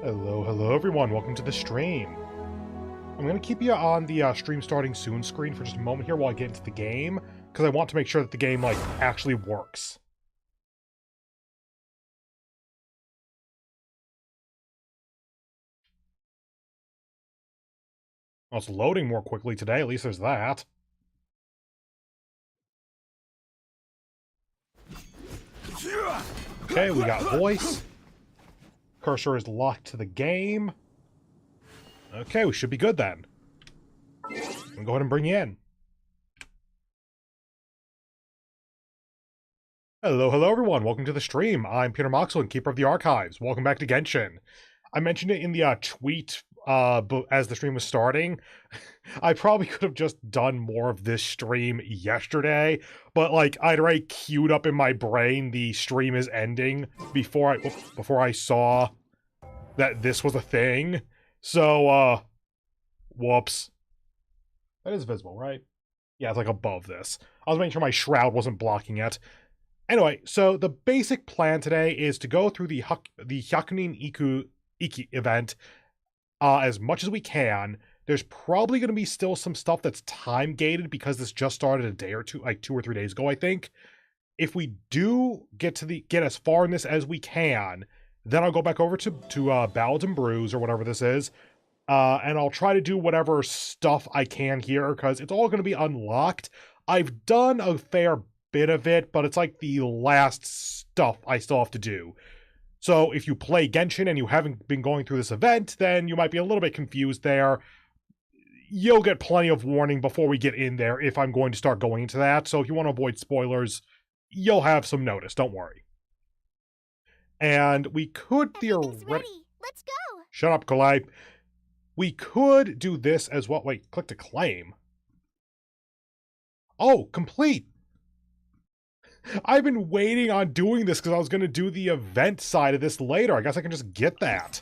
Hello everyone, welcome to the stream. I'm going to keep you on the stream starting soon screen for just a moment here while I get into the game, because I want to make sure that the game, actually works. Well, it's loading more quickly today, at least there's that. Okay, we got voice. Cursor is locked to the game. Okay, we should be good then. I'm gonna go ahead and bring you in. Hello everyone, welcome to the stream. I'm Peter Moxilin, Keeper of the Archives. Welcome back to Genshin. I mentioned it in the tweet as the stream was starting. I probably could have just done more of this stream yesterday, but I'd already queued up in my brain the stream is ending before I saw that this was a thing. So, whoops. That is visible, right? Yeah, it's above this. I was making sure my shroud wasn't blocking it. Anyway, so the basic plan today is to go through the Hyakyunin Ikki event as much as we can. There's probably going to be still some stuff that's time gated because this just started a day or two, 2 or 3 days ago, I think. If we do get as far in this as we can, then I'll go back over to Ballads and Brews or whatever this is, and I'll try to do whatever stuff I can here because it's all going to be unlocked. I've done a fair bit of it, but it's the last stuff I still have to do. So if you play Genshin and you haven't been going through this event, then you might be a little bit confused there. You'll get plenty of warning before we get in there if I'm going to start going into that. So if you want to avoid spoilers, you'll have some notice, don't worry. And we could theoretically... Let's go! Shut up, Kalai. We could do this as well. Wait, click to claim. Oh, complete! I've been waiting on doing this because I was going to do the event side of this later. I guess I can just get that.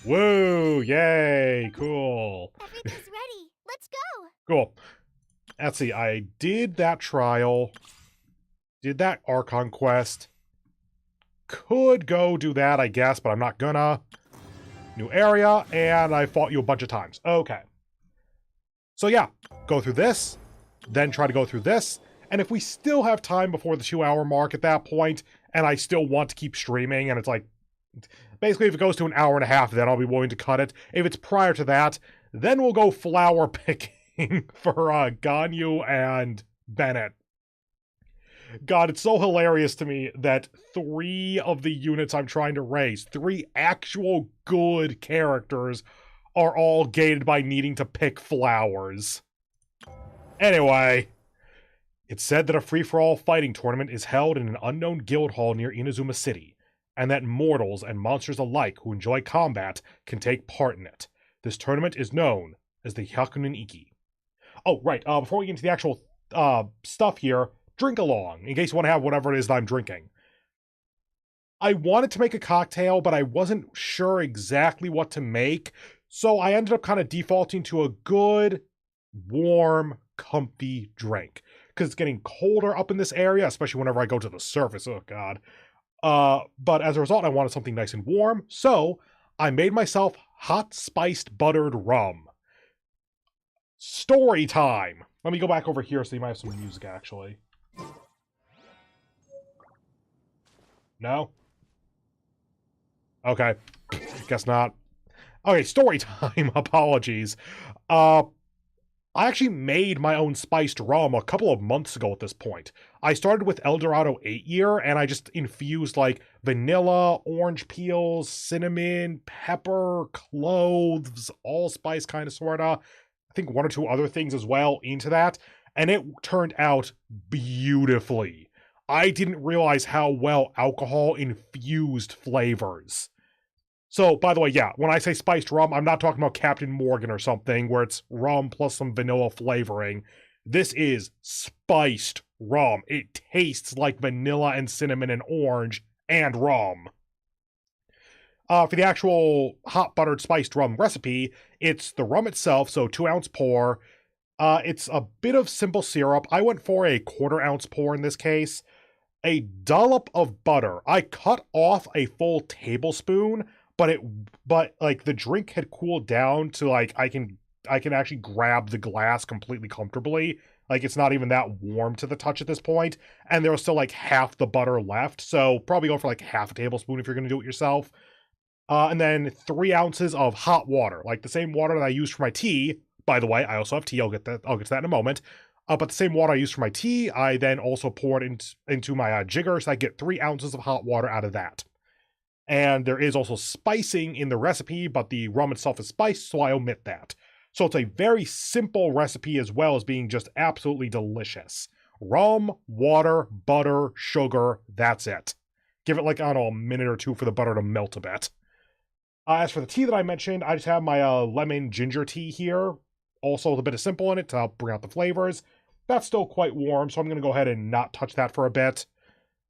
Whoa, yay, cool. Everything's ready. Let's go. Cool. Let's see, I did that trial. Did that Archon quest. Could go do that, I guess, but I'm not gonna. New area, and I fought you a bunch of times. Okay. So yeah, go through this, then try to go through this. And if we still have time before the 2-hour mark at that point, and I still want to keep streaming, and it's basically if it goes to an hour and a half, then I'll be willing to cut it. If it's prior to that, then we'll go flower picking for Ganyu and Bennett. God, it's so hilarious to me that 3 of the units I'm trying to raise, 3 actual good characters, are all gated by needing to pick flowers. Anyway... It's said that a free-for-all fighting tournament is held in an unknown guild hall near Inazuma City, and that mortals and monsters alike who enjoy combat can take part in it. This tournament is known as the Hyakyunin Ikki. Oh, right, before we get into the actual stuff here, drink along, in case you want to have whatever it is that I'm drinking. I wanted to make a cocktail, but I wasn't sure exactly what to make, so I ended up kind of defaulting to a good, warm, comfy drink. Because it's getting colder up in this area, especially whenever I go to the surface. Oh, God. But as a result, I wanted something nice and warm, so I made myself hot spiced buttered rum. Story time! Let me go back over here so you might have some music, actually. No? Okay. Guess not. Okay, story time. Apologies. I actually made my own spiced rum a couple of months ago at this point. I started with Eldorado 8 Year, and I just infused vanilla, orange peels, cinnamon, pepper, cloves, allspice kind of sorta. I think 1 or 2 other things as well into that, and it turned out beautifully. I didn't realize how well alcohol infused flavors. So, by the way, yeah, when I say spiced rum, I'm not talking about Captain Morgan or something, where it's rum plus some vanilla flavoring. This is spiced rum. It tastes like vanilla and cinnamon and orange and rum. For the actual hot buttered spiced rum recipe, it's the rum itself, so 2-ounce pour. It's a bit of simple syrup. I went for a 1/4 ounce pour in this case. A dollop of butter. I cut off a full tablespoon, but like the drink had cooled down to like I can actually grab the glass completely comfortably. Like it's not even that warm to the touch at this point, and there was still like half the butter left, so probably go for like half a tablespoon if you're gonna do it yourself. And then 3 ounces of hot water, like the same water that I used for my tea. By the way, I also have tea. I'll get to that in a moment. But the same water I used for my tea, I then also poured into my jigger, so I get 3 ounces of hot water out of that. And there is also spicing in the recipe, but the rum itself is spiced, so I omit that. So it's a very simple recipe as well as being just absolutely delicious. Rum, water, butter, sugar, that's it. Give it like, I don't know, a minute or two for the butter to melt a bit. As for the tea that I mentioned, I just have my lemon ginger tea here. Also with a bit of simple in it to help bring out the flavors. That's still quite warm, so I'm going to go ahead and not touch that for a bit.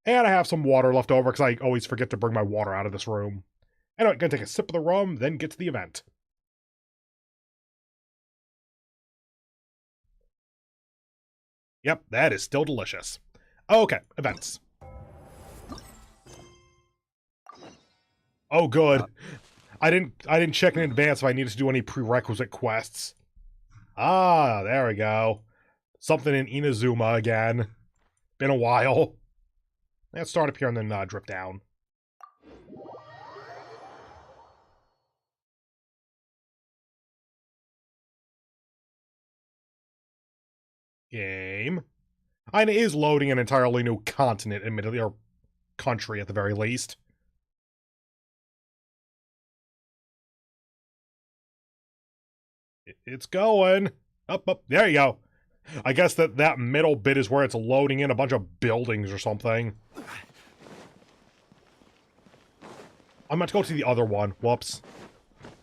And I have some water left over because I always forget to bring my water out of this room. Anyway, I'm going to take a sip of the rum, then get to the event. Yep, that is still delicious. Okay, events. Oh, good. I didn't check in advance if I needed to do any prerequisite quests. Ah, there we go. Something in Inazuma again. Been a while. Let's start up here and then drip down. Game. And it is loading an entirely new continent, admittedly, or country at the very least. It's going. Up. There you go. I guess that middle bit is where it's loading in a bunch of buildings or something. I'm going to go to the other one. Whoops.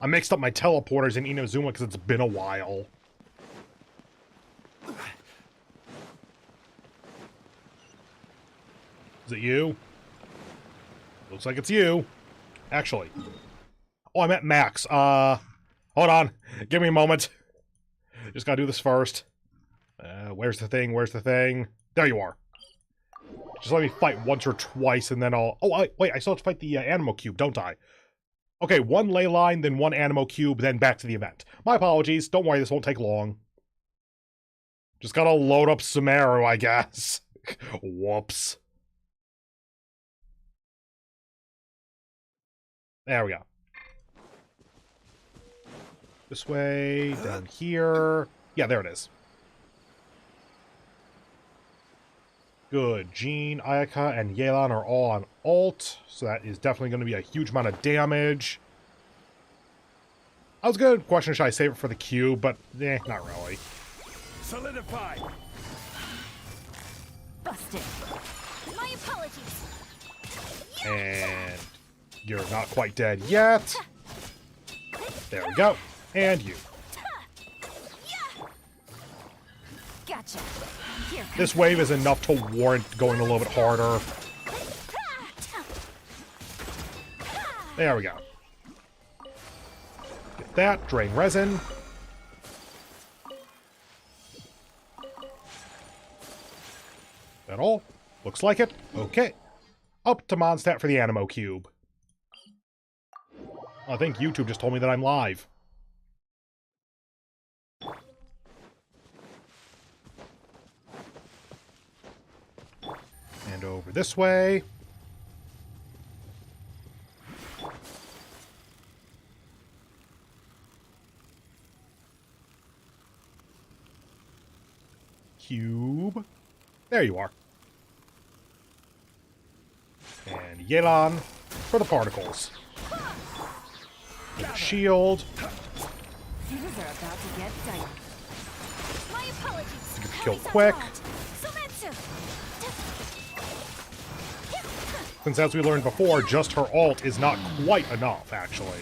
I mixed up my teleporters in Inazuma because it's been a while. Is it you? Looks like it's you. Actually. Oh, I meant Max. Hold on. Give me a moment. Just gotta do this first. Where's the thing? Where's the thing? There you are. Just let me fight once or twice, and then I'll... Oh, wait, I still have to fight the Animo Cube, don't I? Okay, 1 ley line, then 1 Animo Cube, then back to the event. My apologies. Don't worry, this won't take long. Just gotta load up Sumeru, I guess. Whoops. There we go. This way, down here. Yeah, there it is. Good. Jean, Ayaka, and Yelan are all on ult, so that is definitely going to be a huge amount of damage. I was going to question, should I save it for the cube, but not really. Solidify. Busted. My apologies. And you're not quite dead yet. There we go. And you. Gotcha. Here. This wave is enough to warrant going a little bit harder. There we go. Get that. Drain resin. That all? Looks like it. Okay. Up to Mondstadt for the Animo Cube. I think YouTube just told me that I'm live. And over this way. Cube. There you are. And Yelan for the particles. Get a shield. Things are about to get dicey. My apologies. To get the kill quick. Since as we learned before, just her ult is not quite enough, actually.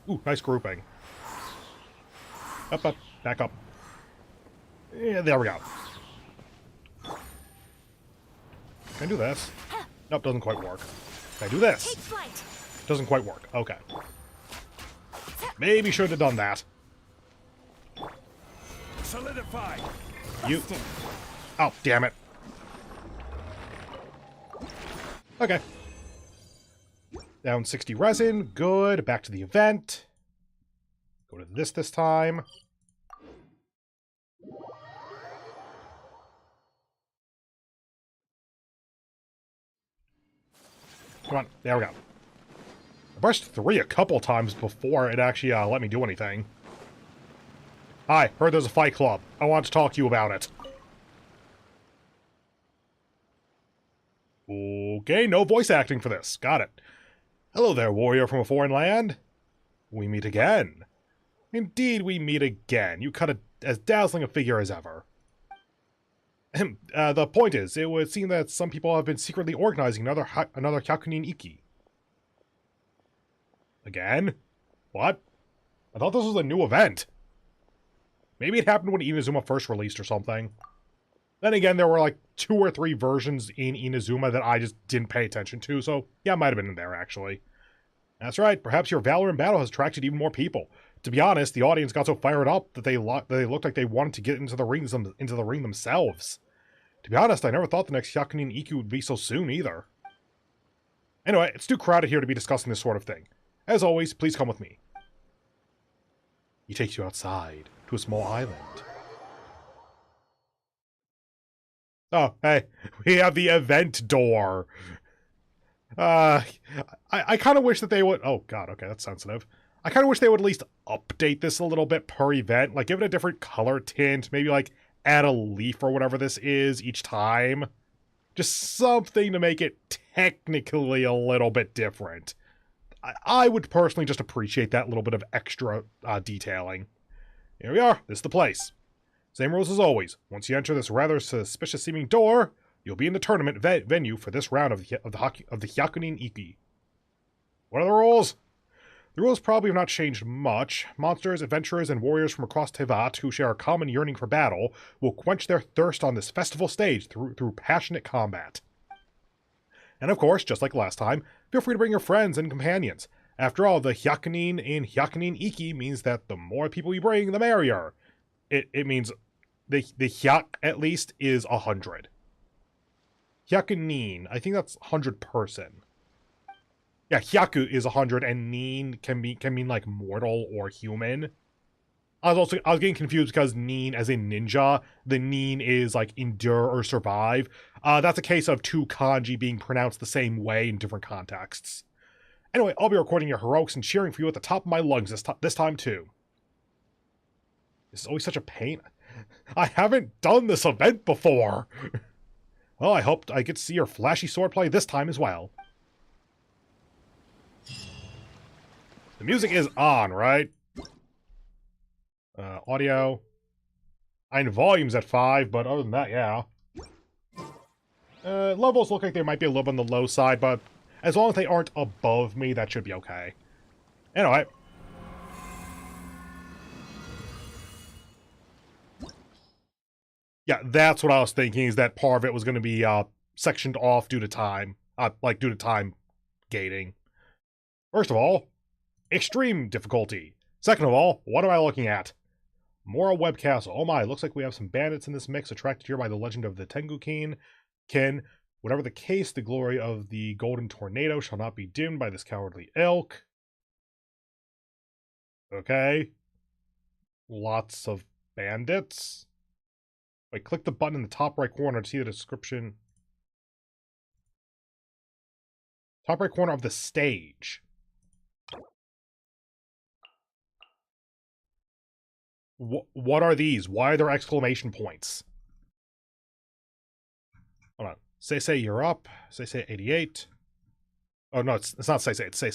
Ooh, nice grouping. Up, back up. Yeah, there we go. Can I do this? Nope, doesn't quite work. Can I do this? Doesn't quite work. Okay. Maybe should have done that. Solidify. You. Oh, damn it. Okay. Down 60 resin. Good. Back to the event. Go to this time. Come on. There we go. I brushed 3 a couple times before it actually let me do anything. Hi. Heard there's a fight club. I want to talk to you about it. Okay, no voice acting for this. Got it. Hello there, warrior from a foreign land. We meet again. Indeed, we meet again. You cut as dazzling a figure as ever. The point is, it would seem that some people have been secretly organizing another Hyakyunin Ikki. Again? What? I thought this was a new event. Maybe it happened when Inazuma first released or something. Then again, there were like 2 or 3 versions in Inazuma that I just didn't pay attention to, so yeah, it might have been in there, actually. That's right, perhaps your valor in battle has attracted even more people. To be honest, the audience got so fired up that they looked like they wanted to get into the ring themselves. To be honest, I never thought the next Hyakunin Ikki would be so soon, either. Anyway, it's too crowded here to be discussing this sort of thing. As always, please come with me. He takes you outside, to a small island. Oh, hey, we have the event door. I kind of wish that they would... Oh, God, okay, that's sensitive. I kind of wish they would at least update this a little bit per event. Like, give it a different color tint. Maybe, like, add a leaf or whatever this is each time. Just something to make it technically a little bit different. I would personally just appreciate that little bit of extra detailing. Here we are. This is the place. Same rules as always. Once you enter this rather suspicious-seeming door, you'll be in the tournament venue for this round of the Hyakunin Ikki. What are the rules? The rules probably have not changed much. Monsters, adventurers, and warriors from across Tevat who share a common yearning for battle will quench their thirst on this festival stage through passionate combat. And of course, just like last time, feel free to bring your friends and companions. After all, the Hyakunin in Hyakunin Ikki means that the more people you bring, the merrier. It means the Hyak, at least, is 100. Hyakunin, I think that's 100 person. Yeah, Hyaku is 100, and Nin can mean like mortal or human. I was getting confused because Nin, as in ninja, the Nin is like endure or survive. That's a case of 2 kanji being pronounced the same way in different contexts. Anyway, I'll be recording your heroics and cheering for you at the top of my lungs this time too. This is always such a pain. I haven't done this event before. Well, I hope I get to see your flashy swordplay this time as well. The music is on, right? Audio. And volume's at 5, but other than that, yeah. Levels look like they might be a little bit on the low side, but as long as they aren't above me, that should be okay. Anyway. Yeah, that's what I was thinking, is that part of it was going to be sectioned off due to time. Due to time gating. First of all, extreme difficulty. Second of all, what am I looking at? Mora Web Castle. Oh my, looks like we have some bandits in this mix, attracted here by the legend of the Tengu Kin. Whatever the case, the glory of the Golden Tornado shall not be dimmed by this cowardly ilk. Okay. Lots of bandits. Wait, click the button in the top right corner to see the description. Top right corner of the stage. What are these? Why are there exclamation points? Hold on. Say you're up. Say 88. Oh no, it's not say, it's Say.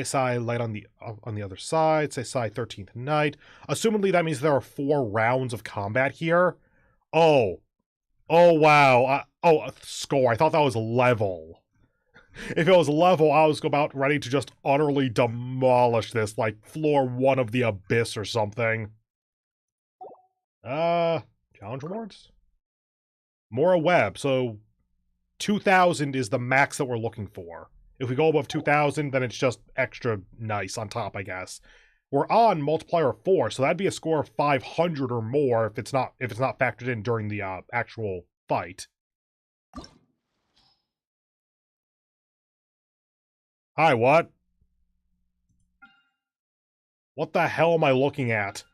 Say light on the other side. Say 13th night. Assumedly that means there are 4 rounds of combat here. Oh wow. Score. I thought that was level. If it was level, I was about ready to just utterly demolish this, like floor 1 of the abyss or something. Challenge rewards? Mora Web, so 2,000 is the max that we're looking for. If we go above 2,000, then it's just extra nice on top, I guess. We're on multiplier 4, so that'd be a score of 500 or more if it's not factored in during the actual fight. Hi, what? What the hell am I looking at?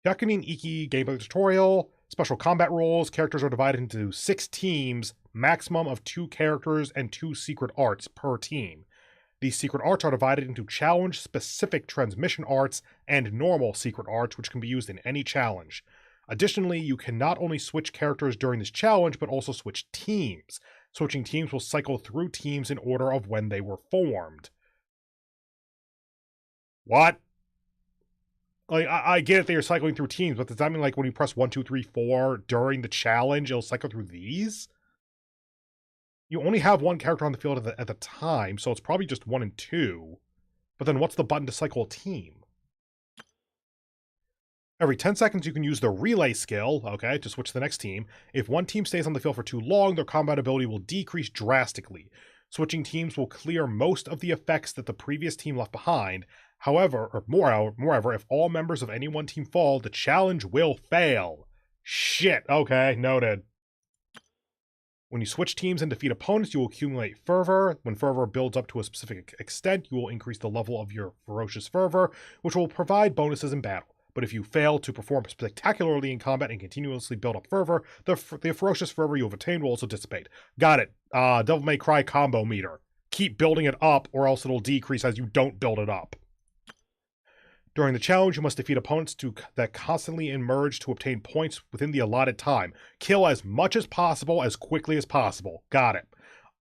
Hyakyunin Ikki gameplay tutorial. Special combat rules. Characters are divided into 6 teams, maximum of 2 characters and 2 secret arts per team. These secret arts are divided into challenge-specific transmission arts and normal secret arts, which can be used in any challenge. Additionally, you can not only switch characters during this challenge, but also switch teams. Switching teams will cycle through teams in order of when they were formed. What? Like, I get it that you're cycling through teams, but does that mean, like, when you press 1, 2, 3, 4 during the challenge, it'll cycle through these? You only have one character on the field at the time, so it's probably just 1 and 2. But then what's the button to cycle a team? Every 10 seconds, you can use the relay skill, okay, to switch to the next team. If one team stays on the field for too long, their combat ability will decrease drastically. Switching teams will clear most of the effects that the previous team left behind. However, moreover, if all members of any one team fall, the challenge will fail. Shit, okay, noted. When you switch teams and defeat opponents, you will accumulate fervor. When fervor builds up to a specific extent, you will increase the level of your ferocious fervor, which will provide bonuses in battle. But if you fail to perform spectacularly in combat and continuously build up fervor, the ferocious fervor you have attained will also dissipate. Got it. Devil May Cry combo meter. Keep building it up, or else it'll decrease as you don't build it up. During the challenge, you must defeat opponents that constantly emerge to obtain points within the allotted time. Kill as much as possible, as quickly as possible. Got it.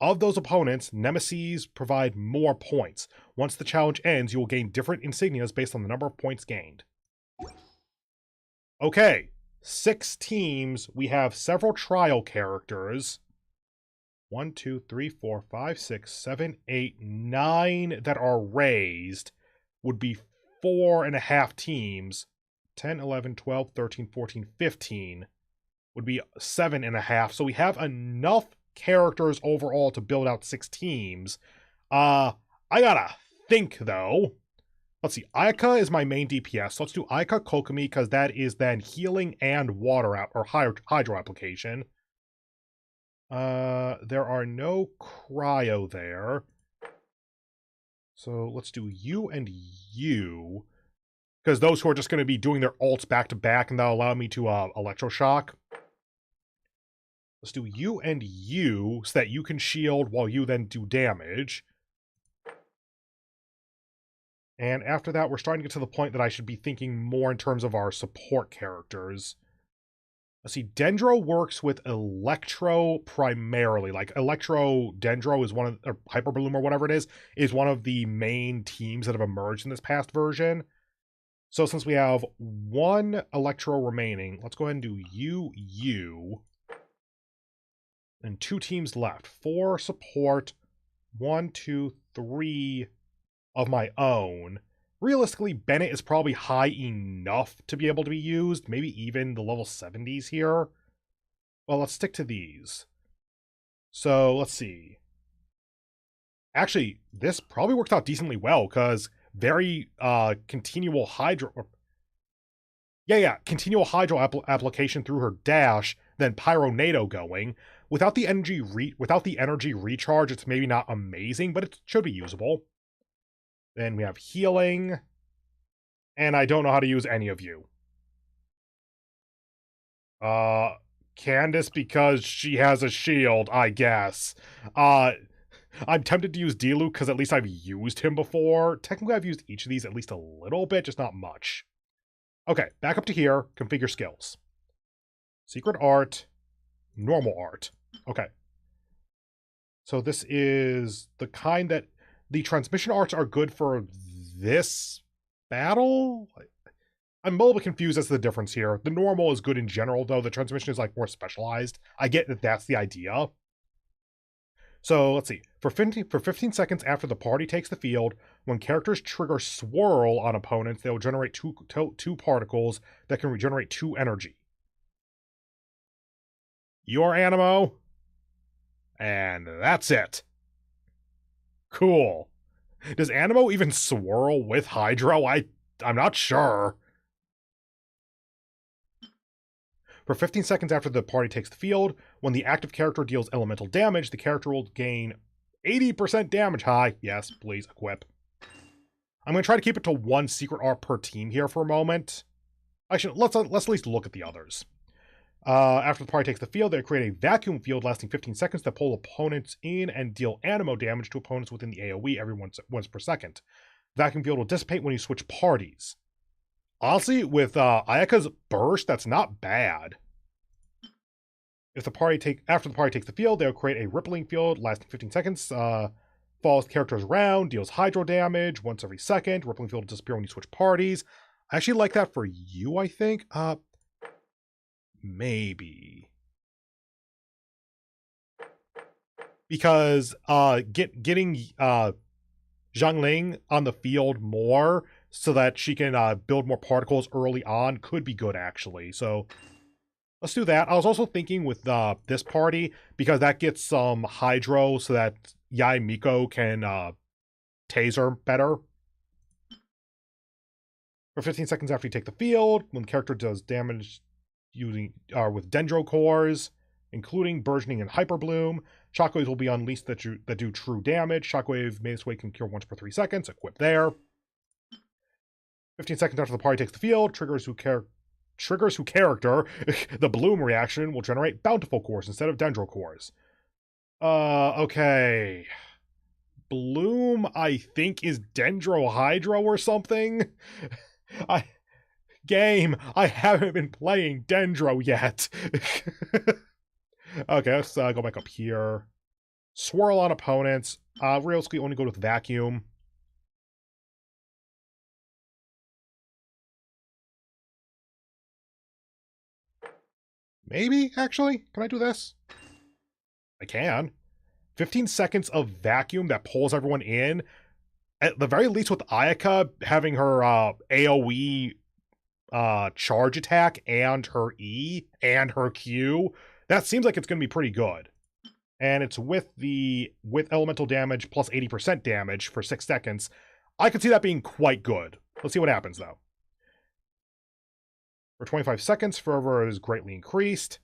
Of those opponents, nemesis provide more points. Once the challenge ends, you will gain different insignias based on the number of points gained. Okay, 6 teams. We have several trial characters. 1, 2, 3, 4, 5, 6, 7, 8, 9 that are raised. Would be 4.5 teams. 10, 11, 12, 13, 14, 15 would be 7.5. So we have enough characters overall to build out 6 teams. I gotta think, though. Let's see, Ayaka is my main DPS, so let's do Ayaka Kokomi, because that is then healing and water or hydro application. There are no cryo there. So let's do you and you, because those who are just going to be doing their ults back to back, and that'll allow me to electroshock. Let's do you and you, so that you can shield while you then do damage. And after that, we're starting to get to the point that I should be thinking more in terms of our support characters. Let's see, Dendro works with Electro primarily. Like, Electro Dendro is one of, or Hyper Bloom or whatever it is one of the main teams that have emerged in this past version. So since we have 1 Electro remaining, let's go ahead and do you, and 2 teams left. 4 support, 1, 2, 3 of my own. Realistically, Bennett is probably high enough to be able to be used, maybe even the level 70s here. Well, let's stick to these. So, let's see. Actually, this probably worked out decently well, because very continual hydro... continual hydro application through her dash, then Pyronado going. Without the energy recharge, it's maybe not amazing, but it should be usable. Then we have healing. And I don't know how to use any of you. Candace, because she has a shield, I guess. I'm tempted to use Diluc because at least I've used him before. Technically, I've used each of these at least a little bit, just not much. Okay, back up to here. Configure skills. Secret art. Normal art. Okay. So this is the kind that... The transmission arts are good for this battle? I'm a little bit confused as to the difference here. The normal is good in general, though. The transmission is, like, more specialized. I get that that's the idea. So, let's see. For 15 seconds after the party takes the field, when characters trigger Swirl on opponents, they will generate two particles that can regenerate 2 energy. Your Animo. And that's it. Cool. Does Animo even swirl with Hydro? I'm not sure. For 15 seconds after the party takes the field, when the active character deals elemental damage, the character will gain 80% damage. Hi. Yes, please equip. I'm going to try to keep it to 1 secret art per team here for a moment. Actually, let's at least look at the others. After the party takes the field, they create a vacuum field lasting 15 seconds that pull opponents in and deal animo damage to opponents within the AoE every once per second. Vacuum field will dissipate when you switch parties. Honestly, with Ayaka's burst, that's not bad. After the party takes the field, they'll create a rippling field lasting 15 seconds. Follows the characters around, deals hydro damage once every second. Rippling field will disappear when you switch parties. I actually like that for you, I think. Maybe. Because getting Zhangling on the field more so that she can build more particles early on could be good, actually. So let's do that. I was also thinking with this party, because that gets some hydro so that Yai Miko can taser better. For 15 seconds after you take the field, when the character does damage using with Dendro cores, including burgeoning and hyper bloom, shockwaves will be unleashed that do true damage. Shockwave made its way can cure once per 3 seconds. Equip there. 15 seconds after the party takes the field, triggers who character, the bloom reaction will generate bountiful cores instead of Dendro cores. Okay. Bloom, I think, is Dendro Hydro or something. I haven't been playing Dendro yet. Okay, let's go back up here. Swirl on opponents. Realistically, only go with vacuum. Maybe, actually? Can I do this? I can. 15 seconds of vacuum that pulls everyone in. At the very least with Ayaka having her AoE charge attack and her E and her Q, that seems like it's going to be pretty good. And it's with elemental damage plus 80% damage for 6 seconds. I could see that being quite good. Let's see what happens, though. For 25 seconds, fervor is greatly increased.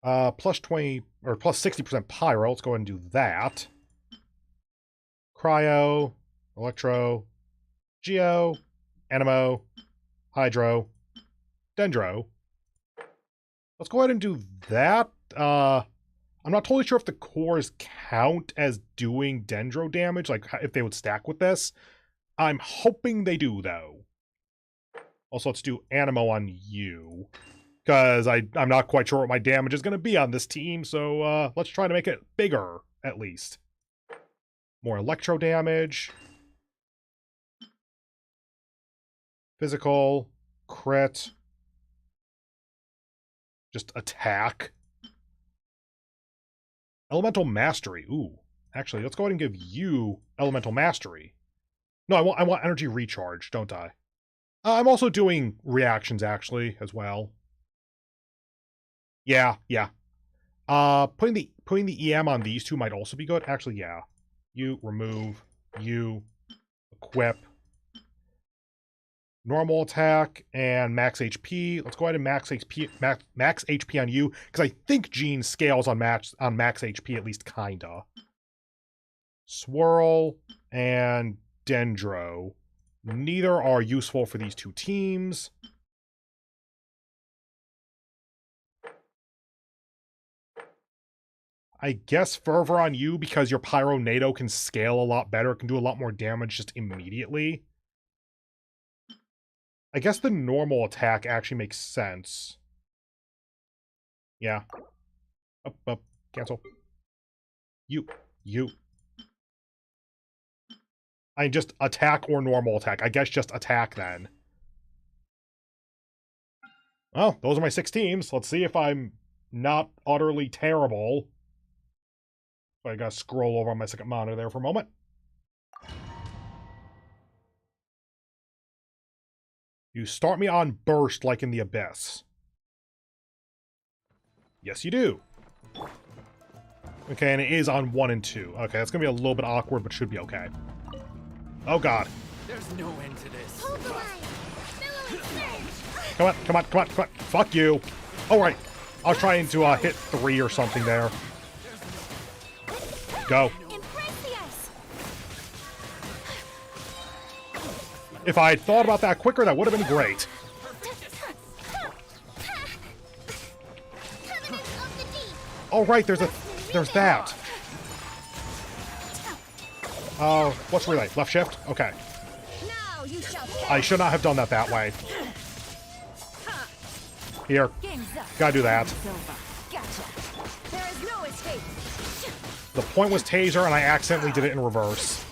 Plus 20 or plus 60% pyro. Let's go ahead and do that. Cryo, Electro, Geo, Animo, Hydro, Dendro. Let's go ahead and do that. I'm not totally sure if the cores count as doing Dendro damage, like if they would stack with this. I'm hoping they do, though. Also, let's do Animo on you, because I'm not quite sure what my damage is going to be on this team, so let's try to make it bigger, at least. More Electro damage. Physical. Crit. Just attack. Elemental Mastery. Ooh. Actually, let's go ahead and give you Elemental Mastery. No, I want Energy Recharge, don't I? I'm also doing reactions, actually, as well. Yeah. Putting the EM on these two might also be good. Actually, yeah. You remove. You equip. Normal attack and max HP. Let's go ahead and max HP on you, because I think Jean scales on max HP at least kinda. Swirl and Dendro. Neither are useful for these two teams. I guess Fervor on you, because your Pyro NATO can scale a lot better, can do a lot more damage just immediately. I guess the normal attack actually makes sense. Yeah. Up, cancel. You. I just attack or normal attack. I guess just attack then. Well, those are my 6 teams. Let's see if I'm not utterly terrible. So I gotta scroll over on my second monitor there for a moment. You start me on burst like in the Abyss. Yes, you do. Okay, and it is on 1 and 2. Okay, that's gonna be a little bit awkward, but should be okay. Oh god. There's no end to this. Hold the line! Billowing surge! Come on, come on, come on, come on. Fuck you. Oh, right. I was trying to hit 3 or something there. Go. If I had thought about that quicker, that would have been great. Oh, right, there's that. Oh, what's relay? Left shift? Okay. I should not have done that way. Here. Gotta do that. The point was taser, and I accidentally did it in reverse.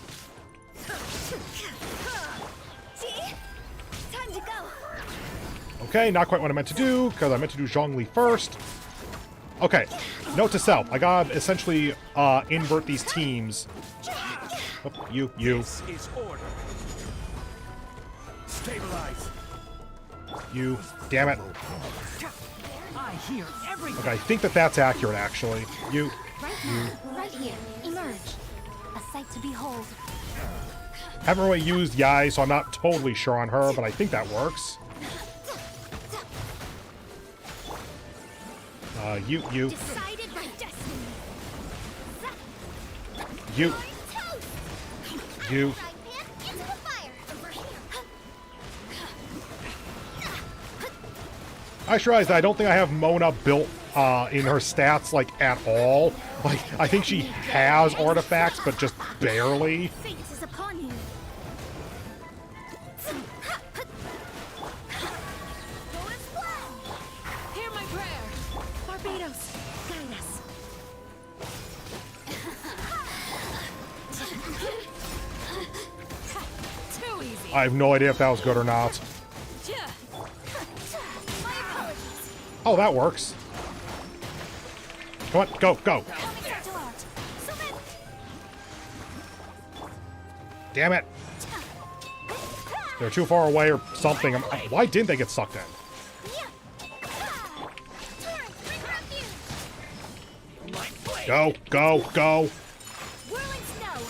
Okay, not quite what I meant to do, because I meant to do Zhongli first. Okay, note to self. I gotta essentially invert these teams. Oh, you. This is order. Stabilize. You. Damn it. I hear everything. Okay, I think that's accurate, actually. You. Right here. Emerge. A sight to behold. Haven't really used Yai, so I'm not totally sure on her, but I think that works. You. Decided by destiny. You. I just realized that I don't think I have Mona built in her stats, like, at all. Like, I think she has artifacts, but just barely. Fate is upon you. Hear my prayer. Barbados, guide us. Too easy. I have no idea if that was good or not. My apologies. Oh, that works. Come on, go. Damn it. They're too far away or something. Why didn't they get sucked in? Go. Whirling snow.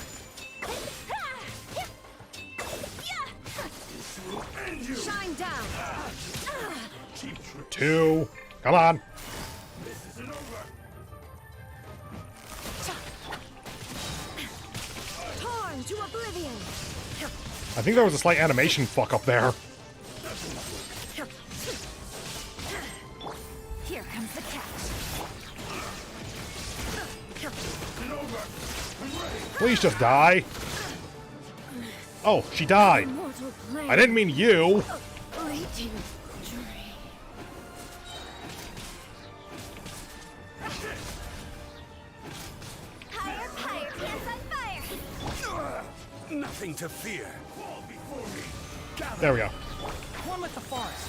2. Come on. Torn to oblivion. I think there was a slight animation fuck up there. Here comes the catch. Please just die. Oh, she died. I didn't mean you. Nothing to fear. There we go. One with the forest.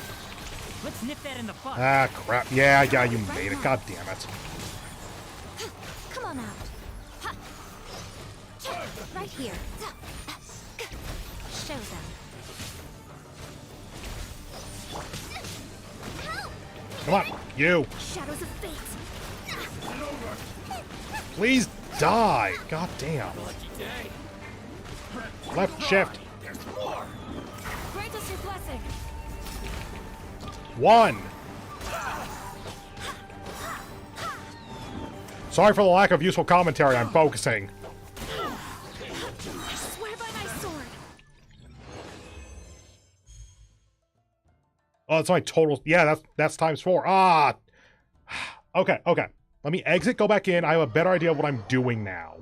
Let's nip that in the bud. Ah, crap. Yeah, you made it. God damn it. Come on out. Right here. Show them. Come on, you. Shadows of fate. Please die. God damn. Left shift. Grant us your blessing. 1. Sorry for the lack of useful commentary. I'm focusing. I swear by my sword. Oh, that's my total. Yeah, that's times 4. Ah. Okay. Let me exit, go back in. I have a better idea of what I'm doing now.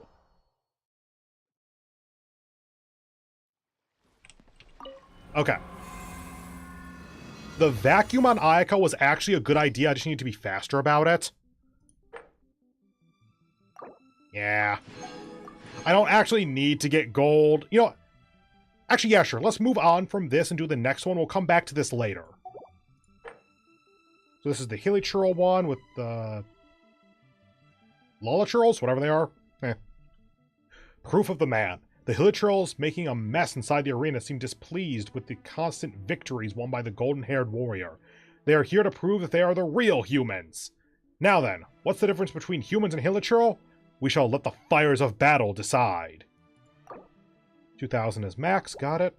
Okay. The vacuum on Ayaka was actually a good idea. I just need to be faster about it. Yeah. I don't actually need to get gold. You know, actually, yeah, sure. Let's move on from this and do the next one. We'll come back to this later. So this is the Hilichurl one with the Lolachurls, whatever they are. Proof of the man. The Hilichurls, making a mess inside the arena, seem displeased with the constant victories won by the golden-haired warrior. They are here to prove that they are the real humans. Now then, what's the difference between humans and Hilichurl? We shall let the fires of battle decide. 2000 is max, got it.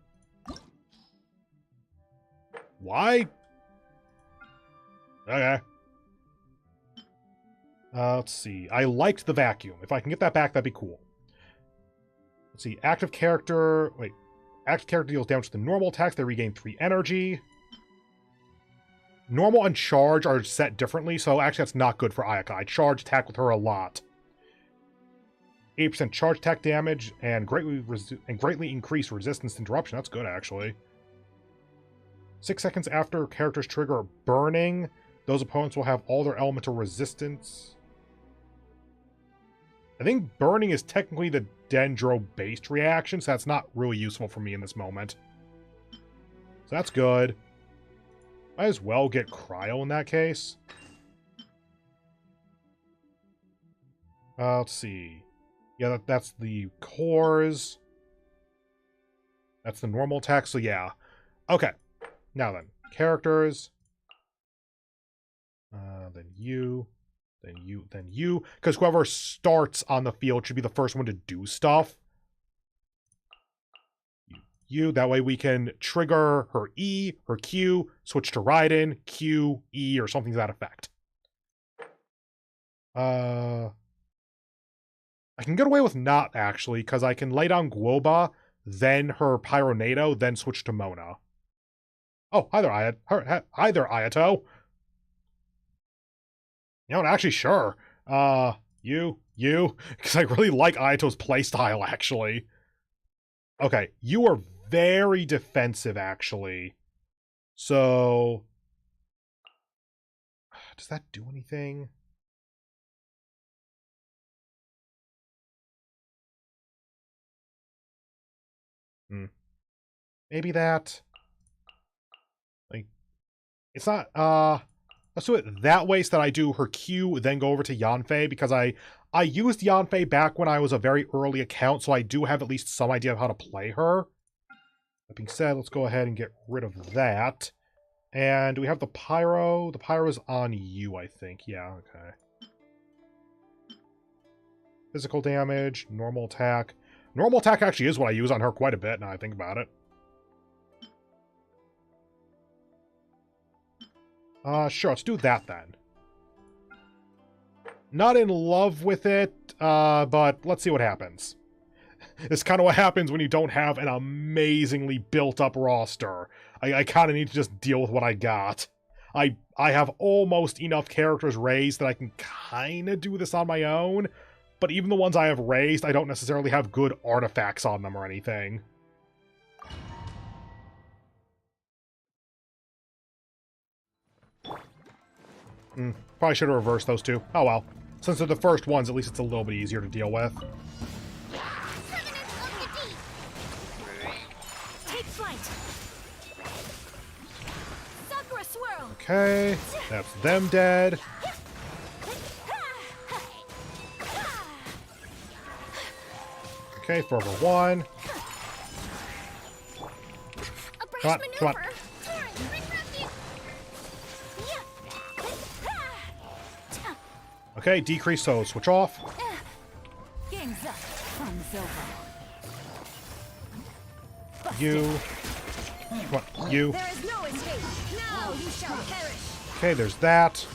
Why Okay. Let's see. I liked the vacuum. If I can get that back, that'd be cool. Let's see. Active character... Wait. Active character deals damage to the normal attacks. They regain 3 energy. Normal and charge are set differently, so actually that's not good for Ayaka. I charge attack with her a lot. 8% charge attack damage and greatly increased resistance to interruption. That's good, actually. 6 seconds after characters trigger burning, those opponents will have all their elemental resistance. I think burning is technically the Dendro-based reaction, so that's not really useful for me in this moment. So that's good. Might as well get Cryo in that case. Let's see. Yeah, that's the cores. That's the normal attack, so yeah. Okay. Now then. Characters. Then you. Then you. Then you. Because whoever starts on the field should be the first one to do stuff. You. That way we can trigger her E, her Q, switch to Raiden, Q, E, or something to that effect. I can get away with not, actually, because I can lay down Guoba, then her Pyronado, then switch to Mona. Oh, hi there, hi there, Ayato. You know, actually, sure. You, because I really like Ayato's playstyle, actually. Okay, you are very defensive, actually. So... does that do anything? Maybe that. Like, it's not, let's do it that way so that I do her Q, then go over to Yanfei, because I used Yanfei back when I was a very early account, so I do have at least some idea of how to play her. That being said, let's go ahead and get rid of that. And we have the Pyro. The Pyro is on you, I think. Yeah, okay. Physical damage, normal attack. Normal attack actually is what I use on her quite a bit, now I think about it. Sure, let's do that then. Not in love with it, but let's see what happens. It's kind of what happens when you don't have an amazingly built-up roster. I kind of need to just deal with what I got. I have almost enough characters raised that I can kind of do this on my own, but even the ones I have raised, I don't necessarily have good artifacts on them or anything. Probably should have reversed those two. Oh well. Since they're the first ones, at least it's a little bit easier to deal with. Take flight. Sakura swirl. Okay, that's them dead. Okay, forever one. Come on, come on. Okay, decrease, so switch off. Game's up. Fun's over. You. Come on, you. There is no escape. Now you shall perish. Okay, there's that.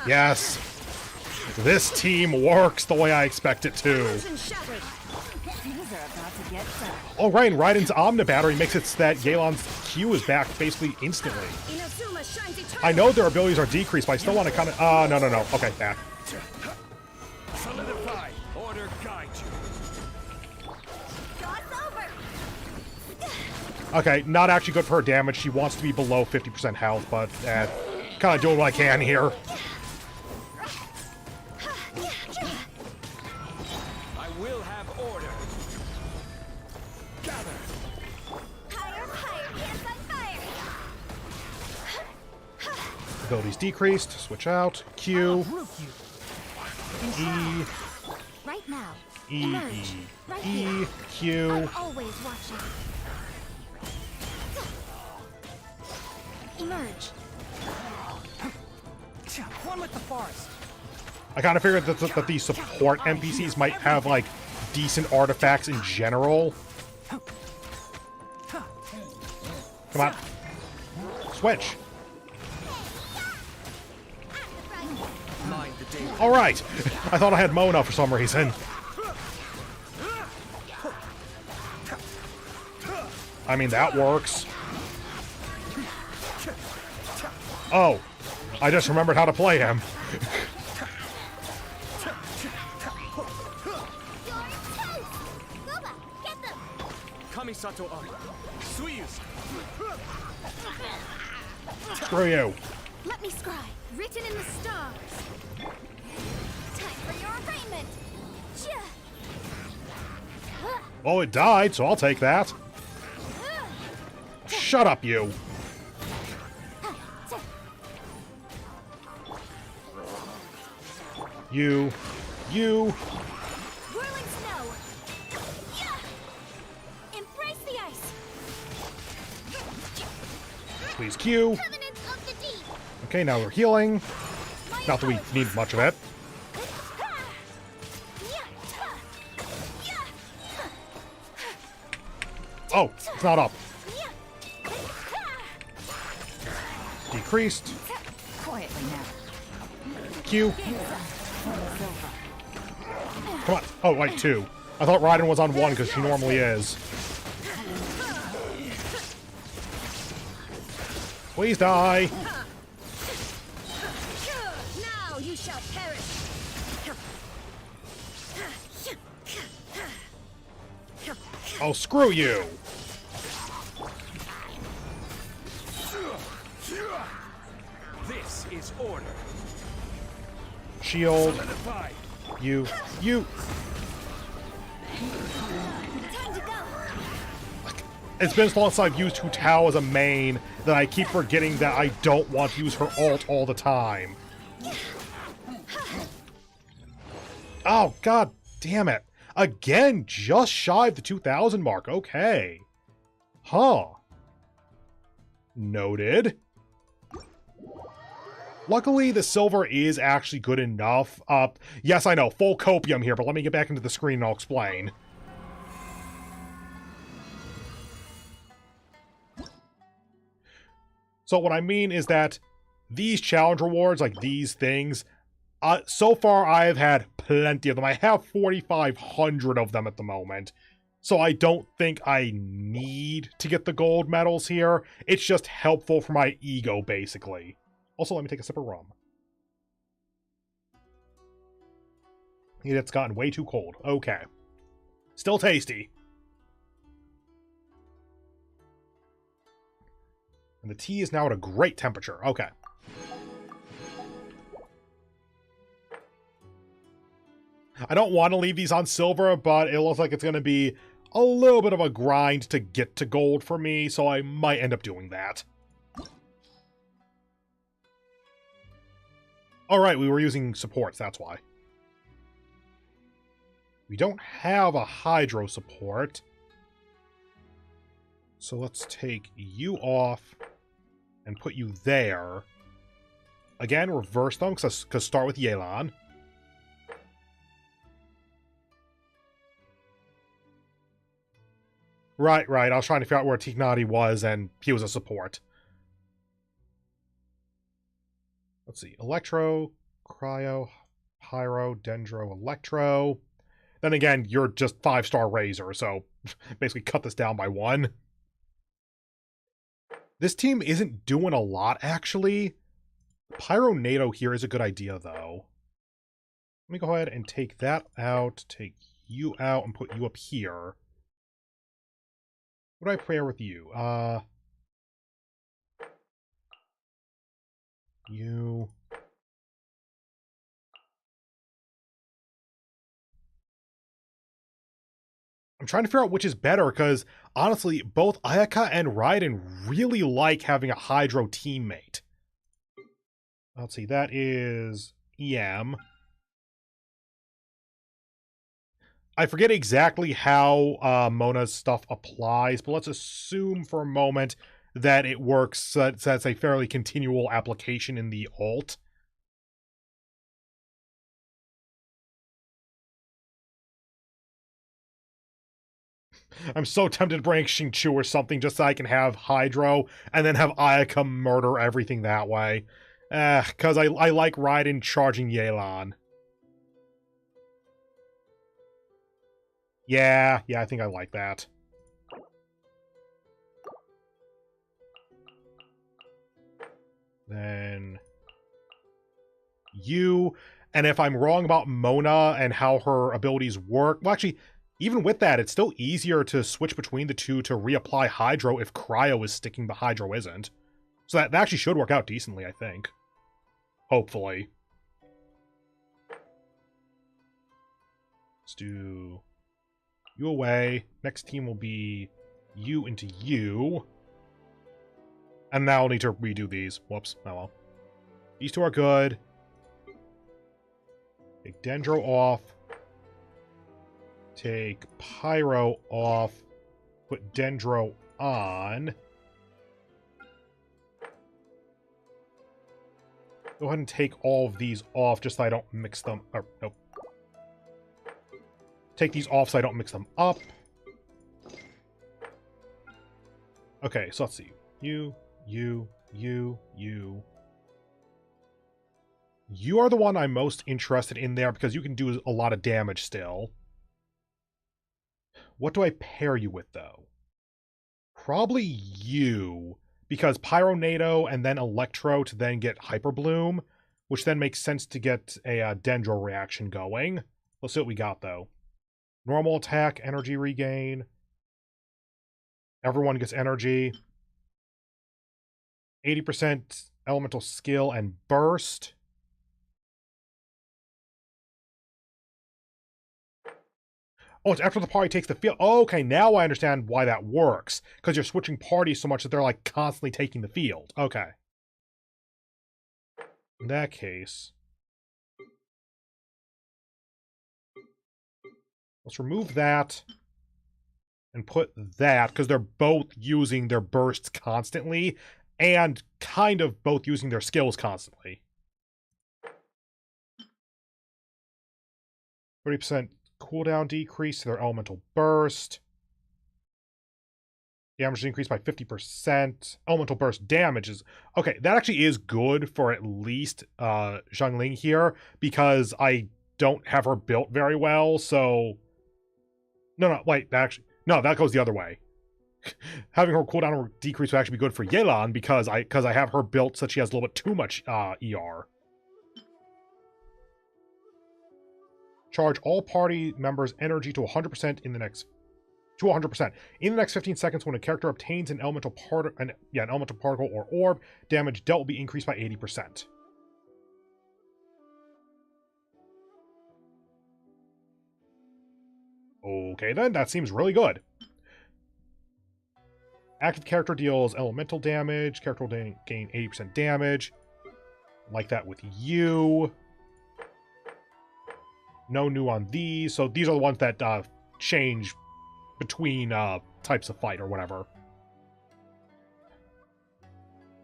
Yes. This team works the way I expect it to. Things are about to get done. Oh, right, and Raiden's Omni Battery makes it so that Yelan's Q is back basically instantly. Inazuma shines eternal. I know their abilities are decreased, but I still want to kind of... no. Okay, back. Solidify. Order guide you. God's over. Okay, not actually good for her damage. She wants to be below 50% health, but kind of doing what I can here. I will have order. Gather. Higher, hands on fire. Abilities decreased. Switch out. Q. E. Right now. E. Emerge. Right E. here. Q. I'm always watching. Emerge. One with the forest. I kind of figured that the support NPCs might have, like, decent artifacts in general. Come on. Switch. Mind the day. Alright! I thought I had Mona for some reason. I mean, that works. Oh. I just remembered how to play him. Kamisato up. Suiyus. Screw you. Let me scry. Written in the stars. Time for your arraignment. Oh, it died, so I'll take that. Shut up, you. You. Whirling snow. Embrace the ice. Please Q. Covenant of the deep. Okay, now we're healing. Not that we need much of it. Oh, it's not up. Decreased. Quietly now. Q. Come on. Oh, wait, 2. I thought Raiden was on 1 because she normally is. Please die. Now you shall perish. Oh, screw you. This is order. Shield. Solidify. You. Time to go. It's been so long since I've used Hu Tao as a main that I keep forgetting that I don't want to use her ult all the time. Oh, god damn it. Again, just shy of the 2,000 mark. Okay. Huh. Noted. Luckily, the silver is actually good enough. Yes, I know, full copium here, but let me get back into the screen and I'll explain. So what I mean is that these challenge rewards, like these things, so far I've had plenty of them. I have 4,500 of them at the moment. So I don't think I need to get the gold medals here. It's just helpful for my ego, basically. Also, let me take a sip of rum. It's gotten way too cold. Okay. Still tasty. And the tea is now at a great temperature. Okay. I don't want to leave these on silver, but it looks like it's going to be a little bit of a grind to get to gold for me, so I might end up doing that. Alright, we were using supports, that's why. We don't have a Hydro support. So let's take you off and put you there. Again, reverse them, because start with Yelan. Right. I was trying to figure out where Tignati was, and he was a support. Let's see. Electro, Cryo, Pyro, Dendro, Electro. Then again, you're just 5-star Razor, so basically cut this down by 1. This team isn't doing a lot, actually. Pyro NATO here is a good idea, though. Let me go ahead and take that out, take you out, and put you up here. What do I pair with you? You. I'm trying to figure out which is better, because honestly, both Ayaka and Raiden really like having a Hydro teammate. Let's see, that is EM. I forget exactly how Mona's stuff applies, but let's assume for a moment that it works, so that's a fairly continual application in the ult. I'm so tempted to bring Xingqiu or something just so I can have Hydro and then have Ayaka murder everything that way. Because I like Raiden charging Yelan. Yeah, I think I like that. Then you, and if I'm wrong about Mona and how her abilities work, well, actually, even with that, it's still easier to switch between the two to reapply Hydro if Cryo is sticking but Hydro isn't. So that actually should work out decently, I think. Hopefully. Let's do you away. Next team will be you into you. And now I'll need to redo these. Whoops. Oh well. These two are good. Take Dendro off. Take Pyro off. Put Dendro on. Go ahead and take all of these off just so I don't mix them. Or, nope. Take these off so I don't mix them up. Okay, so let's see. You. You are the one I'm most interested in there because you can do a lot of damage still. What do I pair you with, though? Probably you, because Pyronado and then Electro to then get Hyper Bloom, which then makes sense to get a Dendro reaction going. Let's see what we got, though. Normal attack, energy regain. Everyone gets energy. 80% elemental skill and burst. Oh, it's after the party takes the field. Oh, okay, now I understand why that works. Because you're switching parties so much that they're like constantly taking the field. Okay. In that case, let's remove that and put that, because they're both using their bursts constantly and kind of both using their skills constantly. 30% cooldown decrease to their elemental burst. Damage increased by 50%. Elemental burst damage is... Okay, that actually is good for at least Xiangling here, because I don't have her built very well, so... No, wait, actually... No, that goes the other way. Having her cooldown decrease would actually be good for Yelan, because I have her built so she has a little bit too much ER. Charge all party members' energy to 100% in the next... To 100%. In the next 15 seconds, when a character obtains an elemental particle or orb, damage dealt will be increased by 80%. Okay then, that seems really good. Active character deals elemental damage. Character will gain 80% damage. Like that with you. No new on these. So these are the ones that change between types of fight or whatever.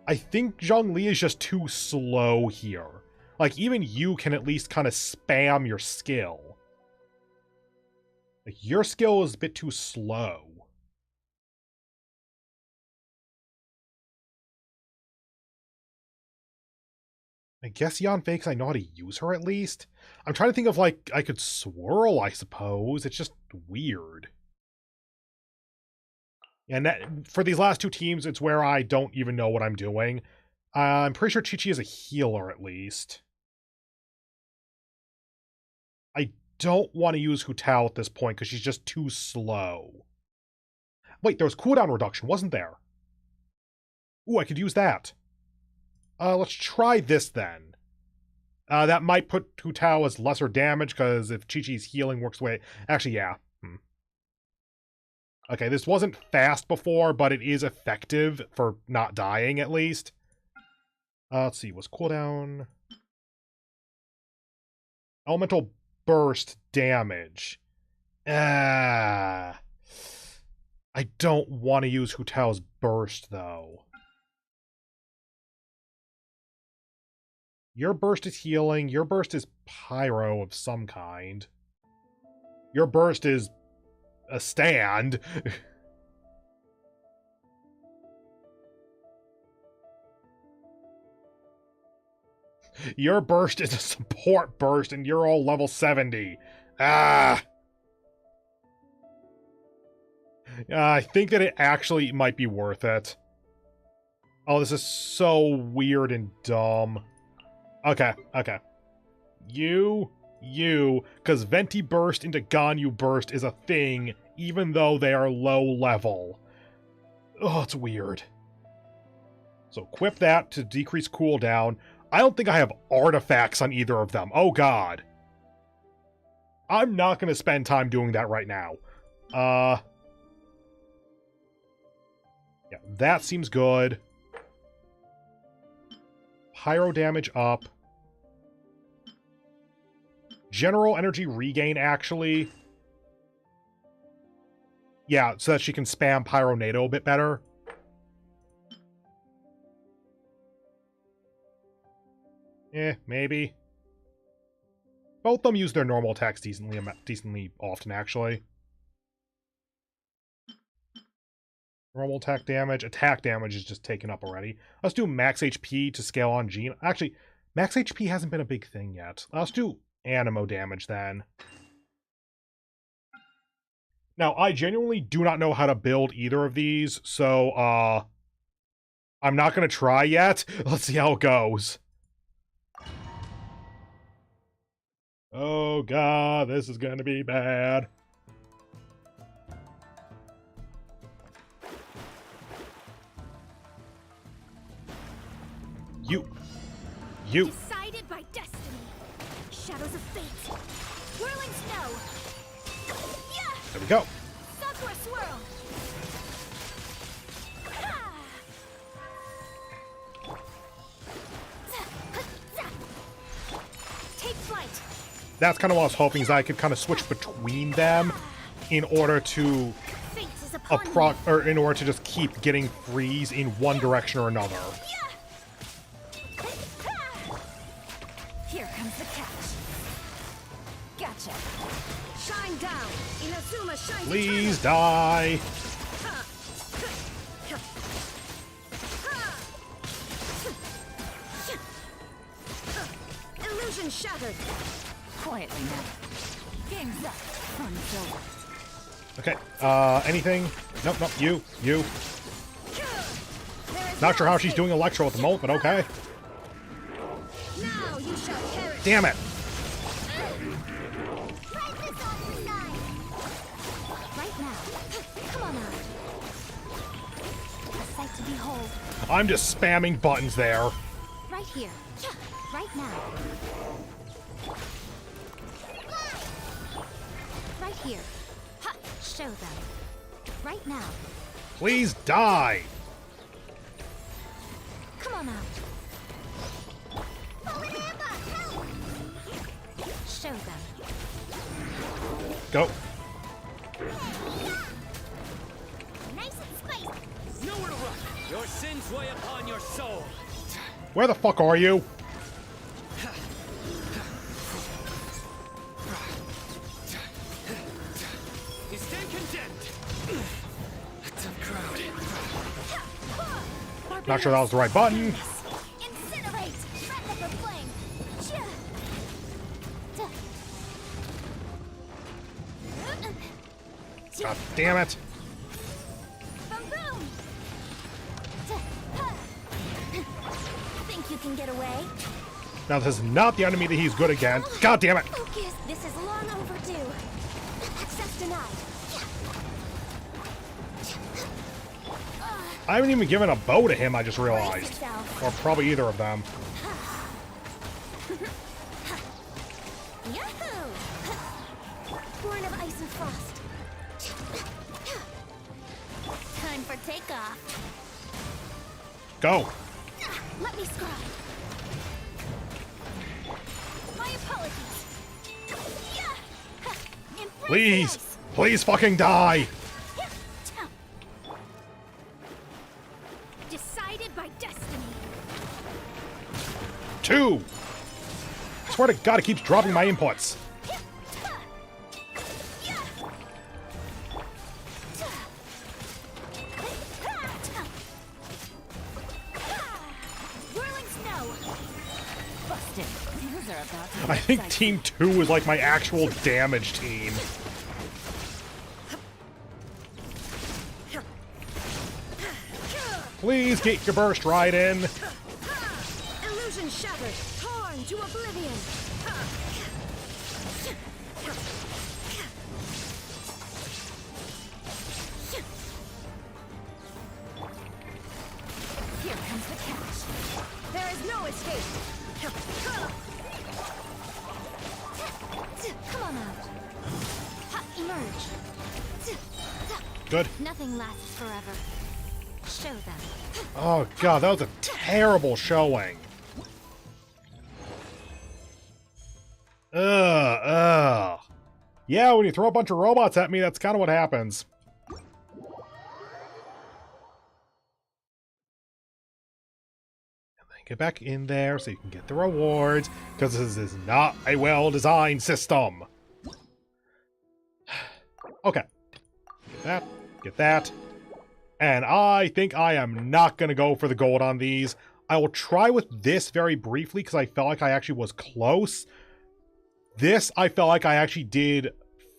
I think Zhongli is just too slow here. Like, even you can at least kind of spam your skill. Like, your skill is a bit too slow. I guess Yanfei, because I know how to use her at least. I'm trying to think of, like, I could swirl, I suppose. It's just weird. And that, for these last two teams, it's where I don't even know what I'm doing. I'm pretty sure Chi-Chi is a healer, at least. I don't want to use Hu Tao at this point, because she's just too slow. Wait, there was cooldown reduction, wasn't there? Ooh, I could use that. Let's try this, then. That might put Hu Tao as lesser damage, because if Chi-Chi's healing works the way... Actually, yeah. Okay, this wasn't fast before, but it is effective for not dying, at least. Let's see, what's cooldown? Elemental burst damage. I don't want to use Hu Tao's burst, though. Your burst is healing. Your burst is pyro of some kind. Your burst is a stand. Your burst is a support burst, and you're all level 70. Ah! I think that it actually might be worth it. Oh, this is so weird and dumb. Okay, okay. You, because Venti Burst into Ganyu Burst is a thing, even though they are low level. Oh, it's weird. So equip that to decrease cooldown. I don't think I have artifacts on either of them. Oh, God. I'm not going to spend time doing that right now. Yeah, that seems good. Pyro damage up. General energy regain, actually. Yeah, so that she can spam Pyronado a bit better. Maybe. Both of them use their normal attacks decently often, actually. Normal attack damage. Attack damage is just taken up already. Let's do max HP to scale on Jean. Actually, max HP hasn't been a big thing yet. Let's do Animo damage then. Now, I genuinely do not know how to build either of these, so, I'm not going to try yet. Let's see how it goes. Oh, God, this is going to be bad. You. Decided by destiny. Shadows of fate. Whirling snow. Yeah. There we go. Sakura swirl. Take flight. That's kind of what I was hoping, is I could kind of switch between them in order to Fate is upon me. in order to just keep getting freeze in one direction or another. Here comes the catch. Gotcha. Shine down. Inazuma shines. Please die. Illusion shattered. Quietly now. Game's up. Fun's over. Okay, anything? Nope, you. Not sure how she's doing Electro at the moment, but okay. Now you shall perish. Damn it. Right now. Come on out. A sight to behold. I'm just spamming buttons there. Right here. Right now. Right here. Ha! Show them. Right now. Please die. Come on out. Show them. Go. Nice and spicy. Nowhere to run. Your sins weigh upon your soul. Where the fuck are you? You stand condemned. A tough crowd. Not sure that was the right button. Incinerate! Threaten the flame! God damn it. Boom boom! Think you can get away? Now this is not the enemy that he's good against. God damn it. Focus! This is long overdue. Access denied. I haven't even given a bow to him, I just Brace realized. yourself. Or probably either of them. Yahoo! Born of ice and frost. Time for takeoff. Go. Let me scry. My apologies. Yeah. Embrace Please. the ice. Please fucking die. Decided by destiny. 2. I swear to God, it keeps dropping my inputs. about to I get think psyched. Team 2 is like my actual damage team. Please get your burst right in. Illusion shattered, torn to oblivion. Here comes the catch. There is no escape. Come on out. Emerge. Good. Nothing lasts forever. Show them. Oh god, that was a terrible showing. Ugh. Yeah, when you throw a bunch of robots at me, that's kind of what happens. And then get back in there so you can get the rewards, because this is not a well-designed system. Okay. Get that. Get that. And I think I am not going to go for the gold on these. I will try with this very briefly because I felt like I actually was close. This, I felt like I actually did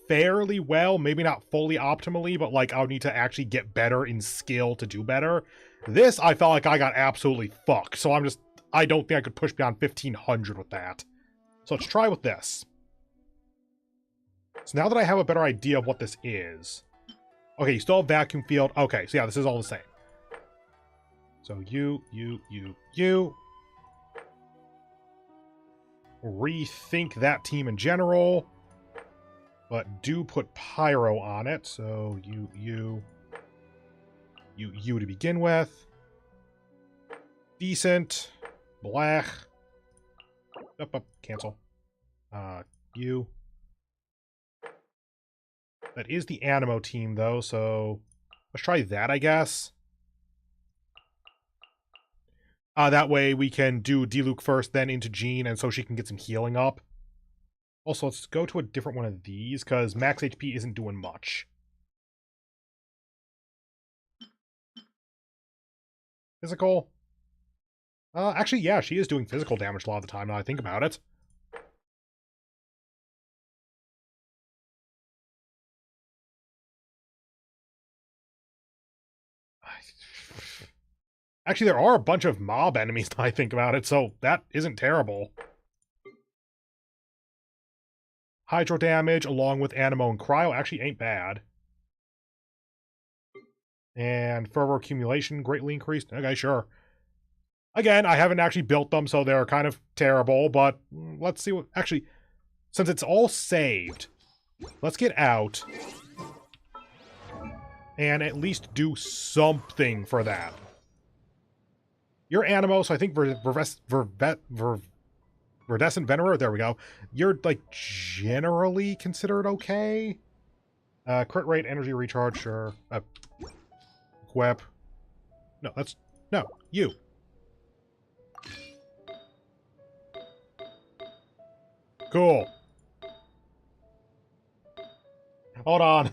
fairly well. Maybe not fully optimally, but like I would need to actually get better in skill to do better. This, I felt like I got absolutely fucked. So I don't think I could push beyond 1500 with that. So let's try with this. So now that I have a better idea of what this is. Okay, you still have vacuum field. Okay, so yeah, this is all the same. So you. Rethink that team in general. But do put Pyro on it. So you to begin with. Decent. Blech. Up, cancel. You. That is the Animo team, though, so let's try that, I guess. That way we can do Diluc first, then into Jean, and so she can get some healing up. Also, let's go to a different one of these, because max HP isn't doing much. Physical? Actually, yeah, she is doing physical damage a lot of the time, now I think about it. Actually, there are a bunch of mob enemies now I think about it, so that isn't terrible. Hydro damage along with Animo and Cryo actually ain't bad. And fervor accumulation greatly increased. Okay, sure. Again, I haven't actually built them, so they're kind of terrible, but let's see what... Actually, since it's all saved, let's get out and at least do something for that. You're Animo, so I think Verdescent Venerer, there we go. You're, like, generally considered okay. Crit rate, energy recharge, sure. Equip. No, that's... No, you. Cool. Hold on.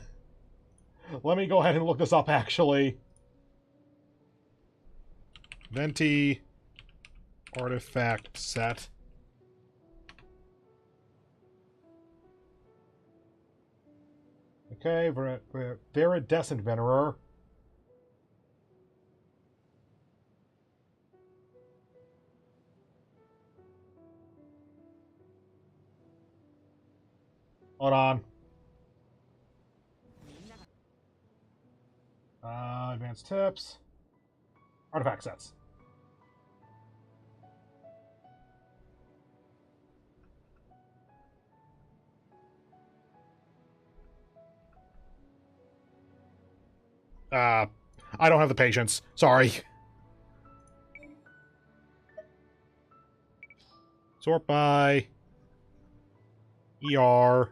Let me go ahead and look this up, actually. Venti artifact set. Okay, Viridescent Venerer. Hold on. Advanced tips. Artifact sets. I don't have the patience. Sorry. Sort by ER.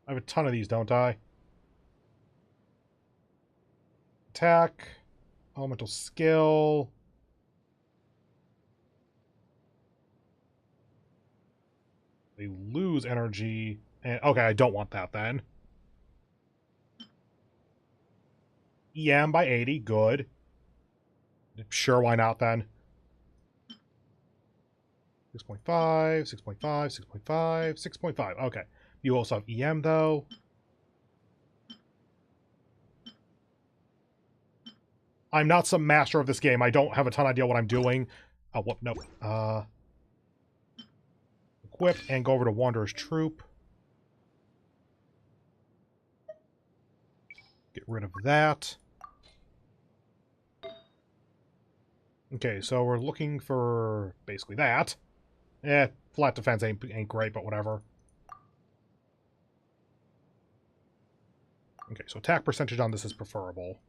I have a ton of these, don't I? Attack. Elemental skill. They lose energy. And, okay, I don't want that then. EM by 80, good. Sure, why not then? 6.5, 6.5, 6.5, 6.5. Okay. You also have EM, though. I'm not some master of this game. I don't have a ton of idea what I'm doing. Oh, what? Nope. Equip and go over to Wanderer's Troop. Get rid of that. Okay, so we're looking for basically that. Flat defense ain't great, but whatever. Okay, so attack percentage on this is preferable.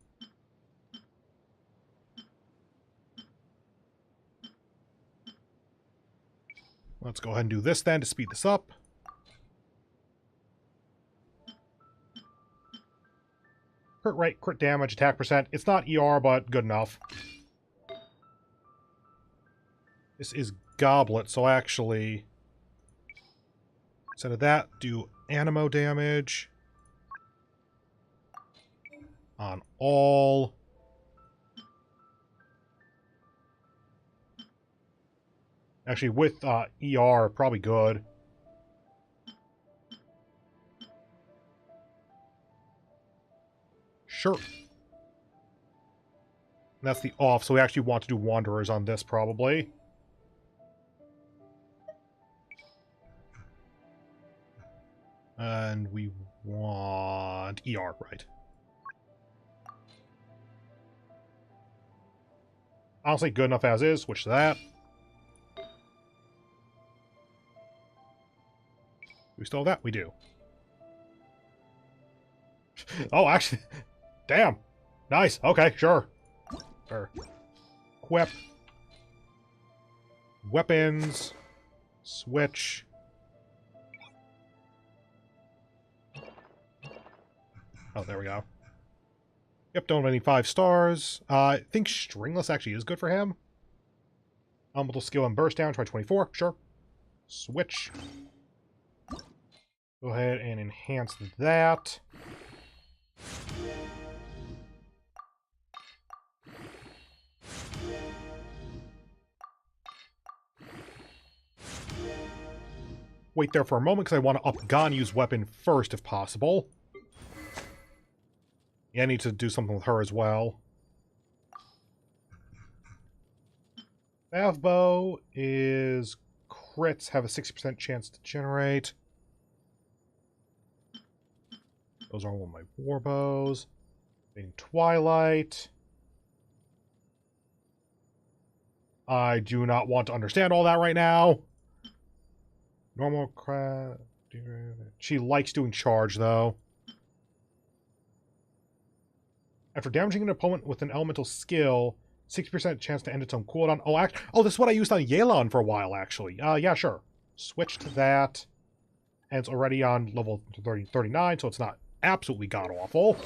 Let's go ahead and do this then to speed this up. Crit rate, crit damage, attack percent. It's not ER, but good enough. This is Goblet, so actually, instead of that, do Animo damage on all. Actually, with ER, probably good. Sure. And that's the off, so we actually want to do Wanderers on this, probably. And we want ER, right. Honestly, good enough as is. Switch to that. Do we still have that? We do. Oh, actually... Damn. Nice. Okay, sure. Sure. Equip. Weapons. Switch. Oh, there we go. Yep, don't have any 5 stars. I think Stringless actually is good for him. Elemental skill and burst down, try 24. Sure. Switch. Go ahead and enhance that. Wait there for a moment because I want to up Ganyu's weapon first if possible. Yeah, I need to do something with her as well. Bavbo is crits have a 60% chance to generate. Those are all of my war bows. In Twilight. I do not want to understand all that right now. Normal craft. She likes doing charge, though. After damaging an opponent with an elemental skill, 60% chance to end its own cooldown. Oh, this is what I used on Yelan for a while, actually. Yeah, sure. Switch to that. And it's already on level 39, so it's not absolutely god-awful.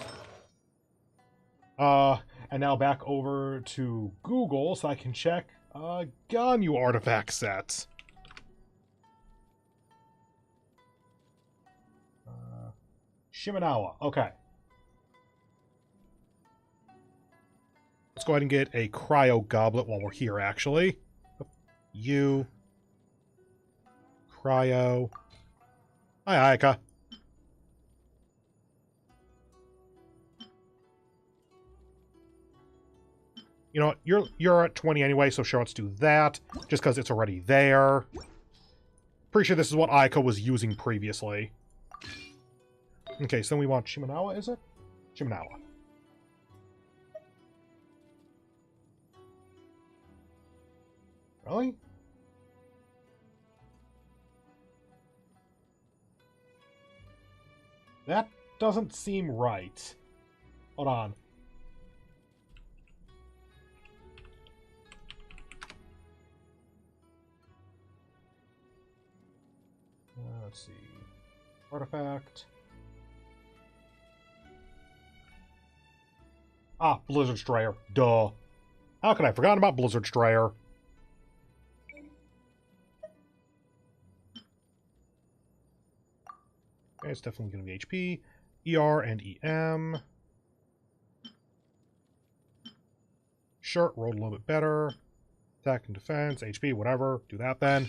And now back over to Google so I can check Ganyu artifact sets. Shimenawa. Okay. Let's go ahead and get a cryo goblet while we're here, actually. You. Cryo. Hi, Ayaka. You know what? You're at 20 anyway, so sure, let's do that. Just because it's already there. Pretty sure this is what Ayaka was using previously. Okay, so then we want Shimenawa, is it? Shimenawa. Really? That doesn't seem right. Hold on. Let's see. Artifact. Ah, Blizzard Strayer. Duh. How could I have forgotten about Blizzard Strayer? Okay, it's definitely going to be HP. ER and EM. Sure, rolled a little bit better. Attack and defense, HP, whatever. Do that then.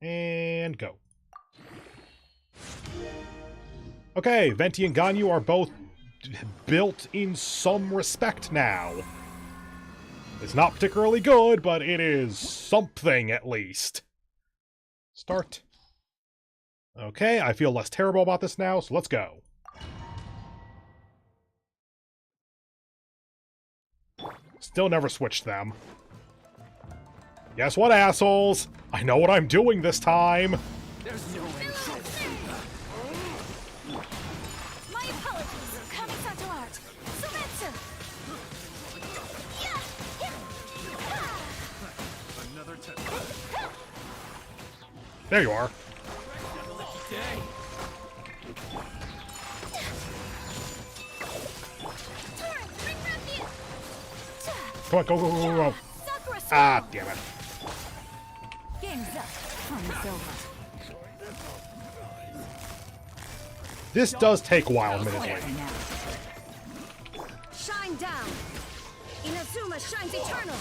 And go. Okay, Venti and Ganyu are both built in some respect now. It's not particularly good, but it is something at least. Start. Okay, I feel less terrible about this now, so let's go. Still never switched them. Guess what, assholes? I know what I'm doing this time. There's no way. My apologies. Kamisato art. Sumetsu. Another test. There you are. Day. Come on, go, go, go, go, go. Sakura Ah, damn it. Game's up. Time's over. This does take a while, admittedly. Quietly now. Shine down. Inazuma shines eternal.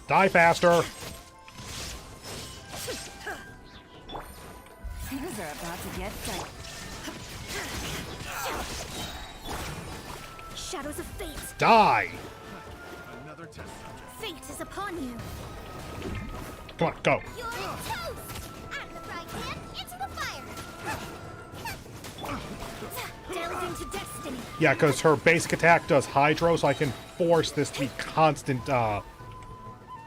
Die faster. Things are about to get tight. Shadows of fate. Die. Another test subject. Fate is upon you. Come on, go. You're toast. Out of the frying pan, into the fire. Delve into destiny. Yeah, because her basic attack does Hydro, so I can force this to be constant,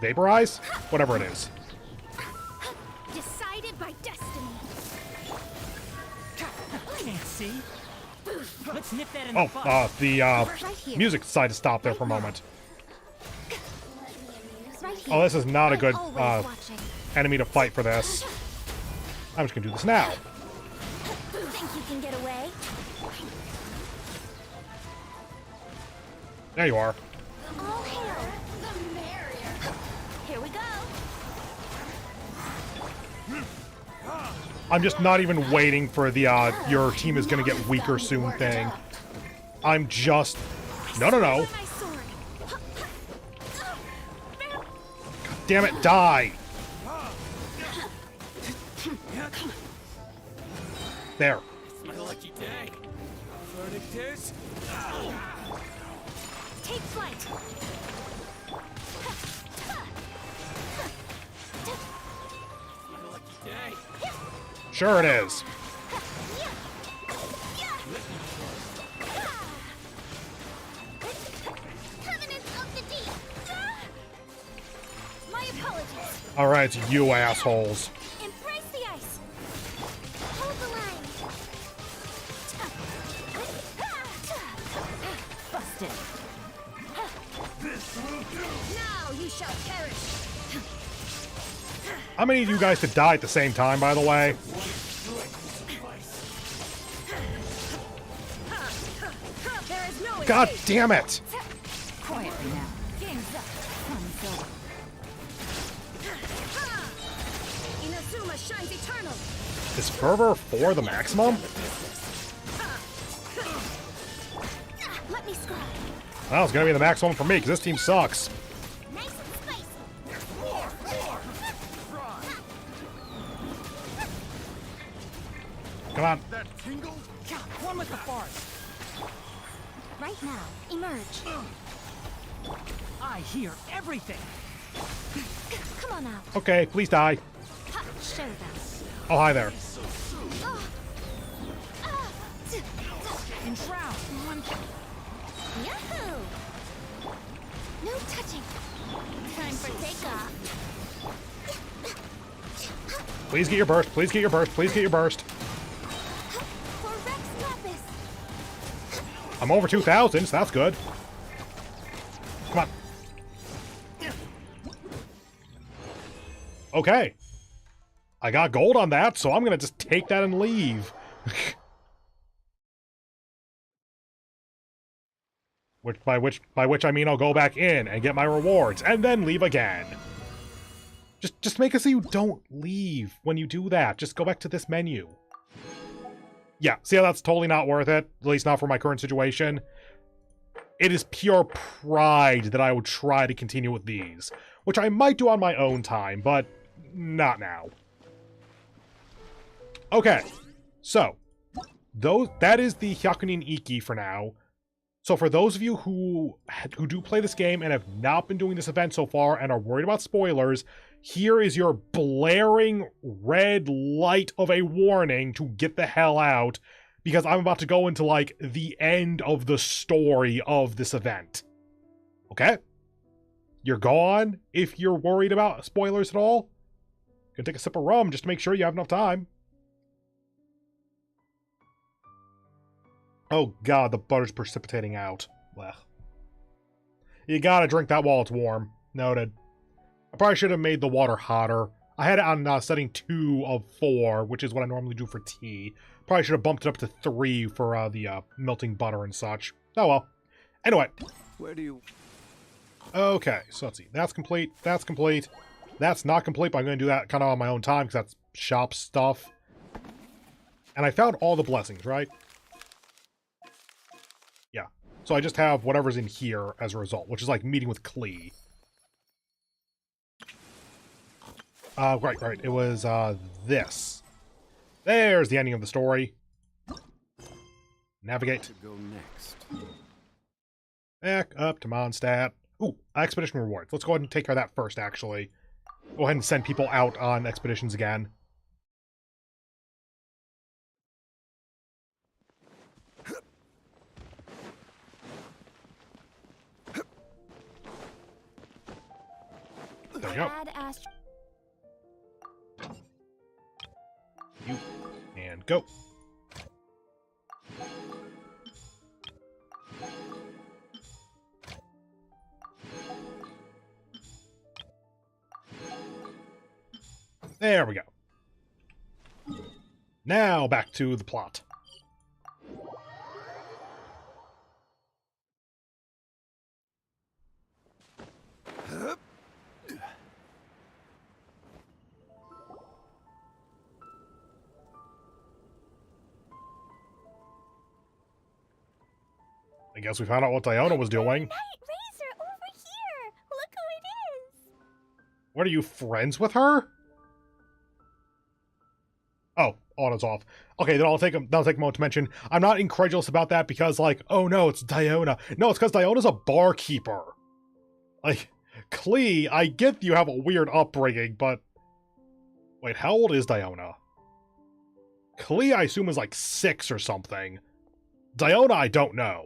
Vaporize? Whatever it is. Decided by destiny. Can't see. Let's nip that in Oh, the bud. the, Right here. music decided to stop there for a moment. Right here. Oh, this is not a good, Always watching. enemy to fight for this. I'm just gonna do this now. Think you can get away? There you are. All hail. The merrier. Here we go. I'm just not even waiting for the, your team is gonna get weaker soon thing. I'm just... No, no, no. My sword. Damn it, die! There. It's my lucky day. Verdict is. Take flight. My lucky day. Sure it is. Covenants of the deep. My apologies. Alright, it's you assholes. Embrace the ice. Hold the line. Busted. Now you shall perish. How many of you guys could die at the same time, by the way? There is no God escape. damn it! Quietly now. Game's up. Time's over. Inazuma shines eternal. Is fervor 4 the maximum? Let me scribe. Well, it's gonna be the maximum for me, because this team sucks. Nice and spicy. Come on. That tingle. One with the forest. Right now, emerge. I hear everything. Come on out. Okay, please die. Ha, show them. Oh, hi there. Enshroud. Yahoo! No touching. Time for takeoff. Please get your burst, please get your burst, please get your burst. For Rex Lapis. I'm over 2,000, so that's good. Come on. Okay. I got gold on that, so I'm gonna just take that and leave. By which I mean I'll go back in and get my rewards, and then leave again. Just make it so you don't leave when you do that. Just go back to this menu. Yeah, see how that's totally not worth it? At least not for my current situation. It is pure pride that I would try to continue with these, which I might do on my own time, but not now. Okay, so that is the Hyakyunin Ikki for now. So for those of you who do play this game and have not been doing this event so far and are worried about spoilers, here is your blaring red light of a warning to get the hell out, because I'm about to go into, like, the end of the story of this event. Okay? You're gone if you're worried about spoilers at all. Gonna take a sip of rum just to make sure you have enough time. Oh god, the butter's precipitating out. Blech. You gotta drink that while it's warm. Noted. I probably should have made the water hotter. I had it on setting 2 of 4, which is what I normally do for tea. Probably should have bumped it up to 3 for the melting butter and such. Oh well. Anyway. Where do you... Okay, so let's see. That's complete. That's complete. That's not complete, but I'm going to do that kind of on my own time, because that's shop stuff. And I found all the blessings, right? Yeah. So I just have whatever's in here as a result, which is like meeting with Klee. Right. It was, this. There's the ending of the story. Navigate. To go next. Back up to Mondstadt. Ooh, expedition rewards. Let's go ahead and take care of that first, actually. Go ahead and send people out on expeditions again. There we go. You. And go. There we go. Now back to the plot. I guess we found out what Diona was doing. Razor, over here! Look who it is! What, are you friends with her? Oh, auto's off. Okay, then I'll take a moment to mention, I'm not incredulous about that because, like, oh no, it's Diona. No, it's because Diona's a barkeeper. Like, Klee, I get you have a weird upbringing, but... Wait, how old is Diona? Klee, I assume, is like 6 or something. Diona, I don't know.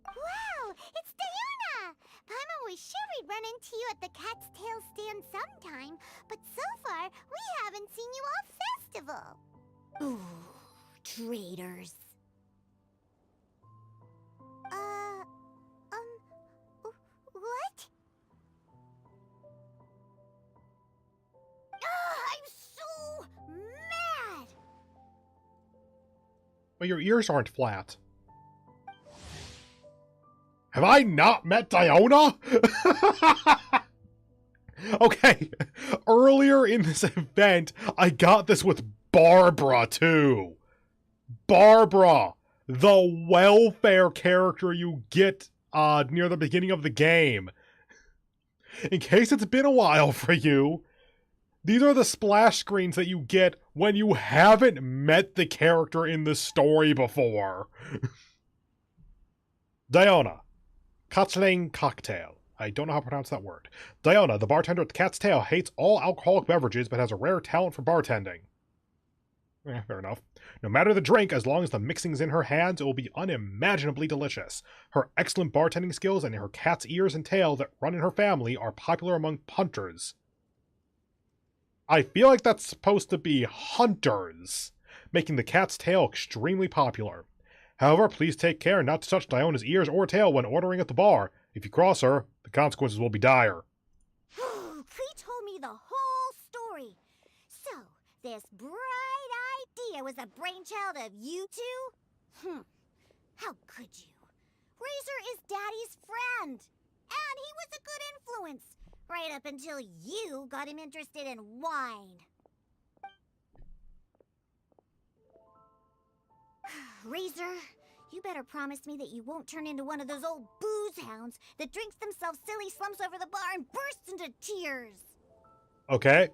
Wow, it's Diona! I'm always sure we'd run into you at the Cat's Tail stand sometime, but so far, we haven't seen you all festival. Ooh, traitors. What? I'm so mad! But your ears aren't flat. Have I not met Diona? Okay, earlier in this event, I got this with Barbara, too. Barbara, the welfare character you get near the beginning of the game. In case it's been a while for you, these are the splash screens that you get when you haven't met the character in the story before. Diona. Katsling cocktail. I don't know how to pronounce that word. Diona, the bartender at the Cat's Tail, hates all alcoholic beverages but has a rare talent for bartending. Fair enough. No matter the drink, as long as the mixing's in her hands, it will be unimaginably delicious. Her excellent bartending skills and her cat's ears and tail that run in her family are popular among punters. I feel like that's supposed to be hunters, making the Cat's Tail extremely popular. However, please take care not to touch Diona's ears or tail when ordering at the bar. If you cross her, the consequences will be dire. Klee told me the whole story. So, this bright idea was the brainchild of you two? How could you? Razor is Daddy's friend. And he was a good influence. Right up until you got him interested in wine. Razor, you better promise me that you won't turn into one of those old booze booze hounds that drinks themselves silly, slumps over the bar, and bursts into tears. Okay.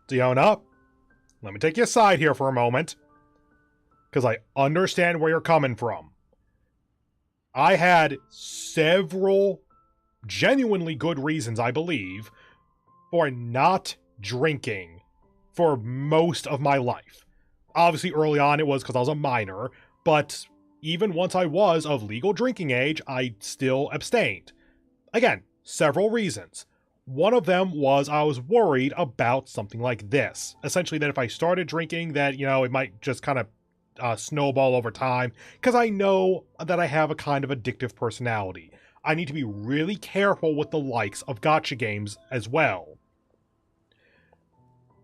Diona, let me take you aside here for a moment. Because I understand where you're coming from. I had several genuinely good reasons, I believe, for not drinking for most of my life. Obviously, early on it was because I was a minor, but even once I was of legal drinking age, I still abstained. Again, several reasons. One of them was I was worried about something like this. Essentially, that if I started drinking, that, you know, it might just kind of snowball over time, because I know that I have a kind of addictive personality. I need to be really careful with the likes of gacha games as well.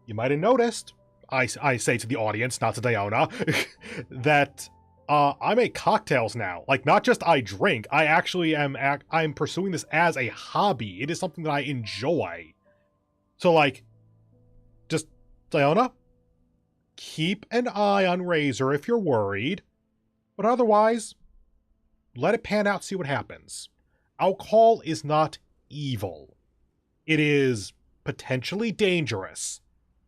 You might have noticed, I say to the audience, not to Diona, that I make cocktails now. Like, not just I drink, I actually I'm pursuing this as a hobby. It is something that I enjoy. So, like, just, Diona, keep an eye on Razor if you're worried, but otherwise, let it pan out, see what happens. Alcohol is not evil. It is potentially dangerous,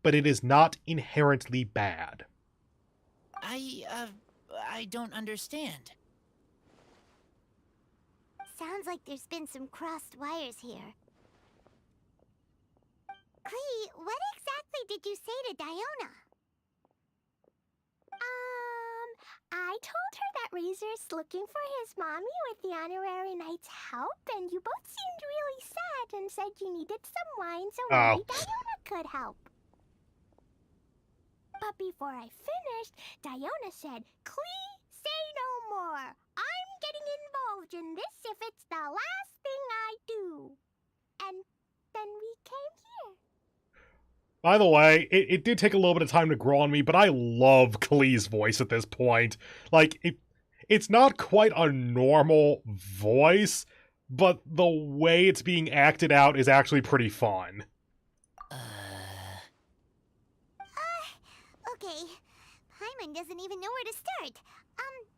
but it is not inherently bad. I don't understand. Sounds like there's been some crossed wires here. Klee, what exactly did you say to Diona? I told her that Razor's looking for his mommy with the honorary knight's help, and you both seemed really sad and said you needed some wine so maybe Diona could help. But before I finished, Diona said, "Klee, say no more. I'm getting involved in this if it's the last thing I do." And then we came here. By the way, it did take a little bit of time to grow on me, but I love Klee's voice at this point. Like, it's not quite a normal voice, but the way it's being acted out is actually pretty fun. Okay. Paimon doesn't even know where to start.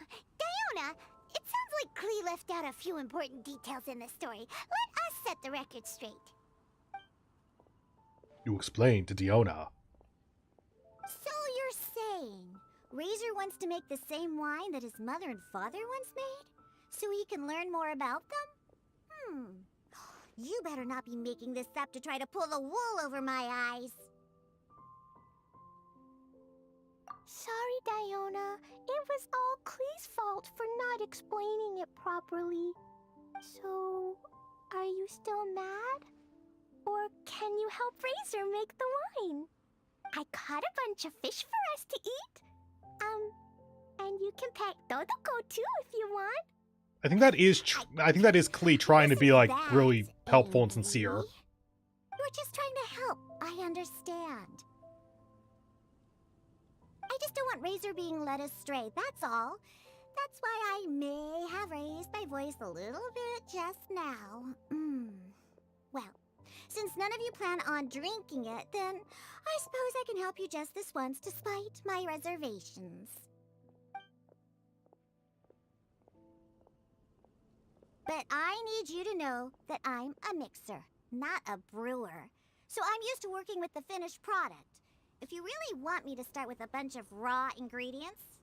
Diona, it sounds like Klee left out a few important details in the story. Let us set the record straight. You explained to Diona. So you're saying Razor wants to make the same wine that his mother and father once made? So he can learn more about them? You better not be making this up to try to pull the wool over my eyes. Sorry, Diona. It was all Klee's fault for not explaining it properly. So, are you still mad? Or can you help Razor make the wine? I caught a bunch of fish for us to eat. And you can pet Dodoko too if you want. I think that is Klee trying to be, like, really helpful and sincere. We're just trying to help. I understand. I just don't want Razor being led astray, that's all. That's why I may have raised my voice a little bit just now. Well, since none of you plan on drinking it, then I suppose I can help you just this once despite my reservations. But I need you to know that I'm a mixer, not a brewer. So I'm used to working with the finished product. If you really want me to start with a bunch of raw ingredients,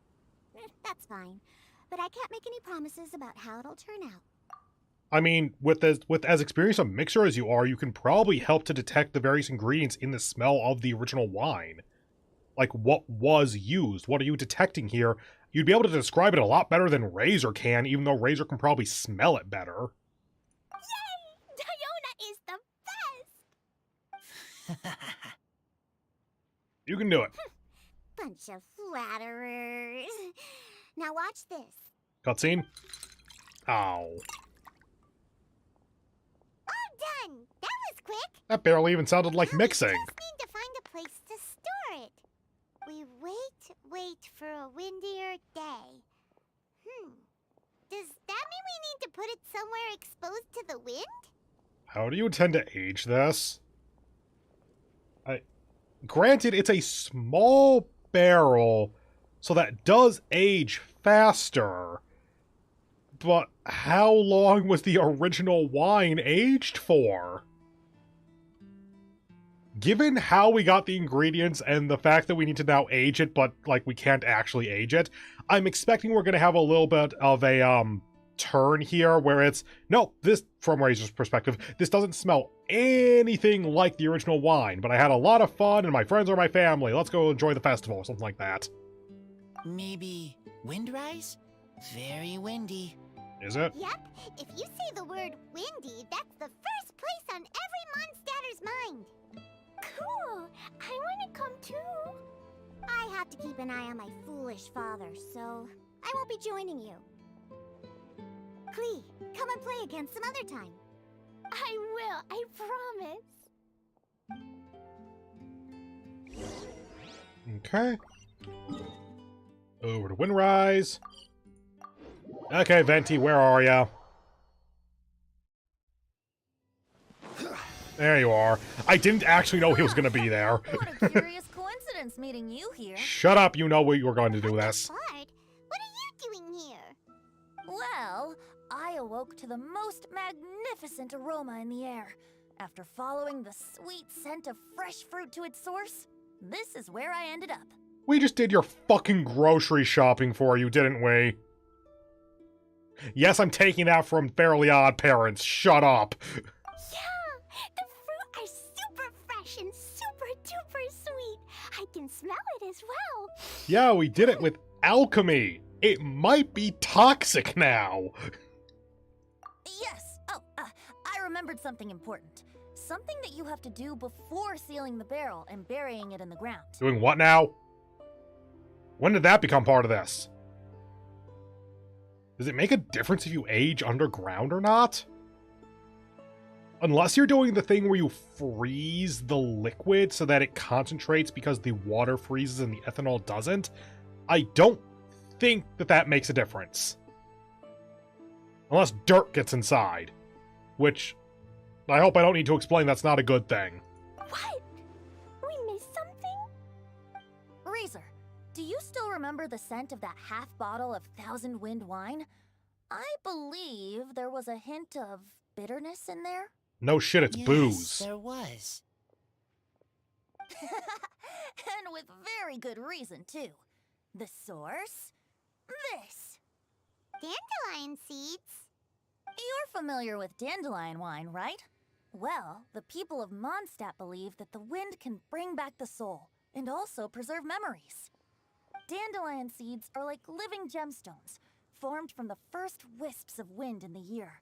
that's fine. But I can't make any promises about how it'll turn out. I mean, with as experienced a mixer as you are, you can probably help to detect the various ingredients in the smell of the original wine. Like, what was used? What are you detecting here? You'd be able to describe it a lot better than Razor can, even though Razor can probably smell it better. Yay! Diona is the best! You can do it. Bunch of flatterers. Now watch this. Cutscene? Ow. All done! That was quick! That barely even sounded like Now mixing. We just need to find a place to store it. We wait for a windier day. Does that mean we need to put it somewhere exposed to the wind? How do you intend to age this? Granted, it's a small barrel, so that does age faster. But how long was the original wine aged for? Given how we got the ingredients and the fact that we need to now age it, but, like, we can't actually age it, I'm expecting we're going to have a little bit of a, turn here where it's, no, this, from Razor's perspective, this doesn't smell anything like the original wine, but I had a lot of fun and my friends are my family. Let's go enjoy the festival or something like that. Maybe Windrise? Very windy. Is it? Yep, if you say the word windy, that's the first place on every Mondstatter's mind. Cool. I want to come too. I have to keep an eye on my foolish father, so I won't be joining you. Klee, come and play again some other time. I will. I promise. Okay. Over to Windrise. Okay, Venti, where are ya? There you are. I didn't actually know he was gonna be there. What a curious coincidence meeting you here. Shut up, you know what you were going to do this. Bard, what are you doing here? Well, I awoke to the most magnificent aroma in the air. After following the sweet scent of fresh fruit to its source, this is where I ended up. We just did your fucking grocery shopping for you, didn't we? Yes, I'm taking that from Fairly Odd Parents. Shut up. Yeah, the fruit are super fresh and super duper sweet. I can smell it as well. Yeah, we did it with alchemy. It might be toxic now. Yes. Oh, I remembered something important. Something that you have to do before sealing the barrel and burying it in the ground. Doing what now? When did that become part of this? Does it make a difference if you age underground or not? Unless you're doing the thing where you freeze the liquid so that it concentrates because the water freezes and the ethanol doesn't, I don't think that that makes a difference. Unless dirt gets inside. Which, I hope I don't need to explain that's not a good thing. What? We missed something? Razor, do you still remember the scent of that half bottle of Thousand Wind wine? I believe there was a hint of bitterness in there. No shit, it's Yes, booze. there was. And with very good reason, too. The source? This. Dandelion seeds? You're familiar with dandelion wine, right? Well, the people of Mondstadt believe that the wind can bring back the soul, and also preserve memories. Dandelion seeds are like living gemstones, formed from the first wisps of wind in the year.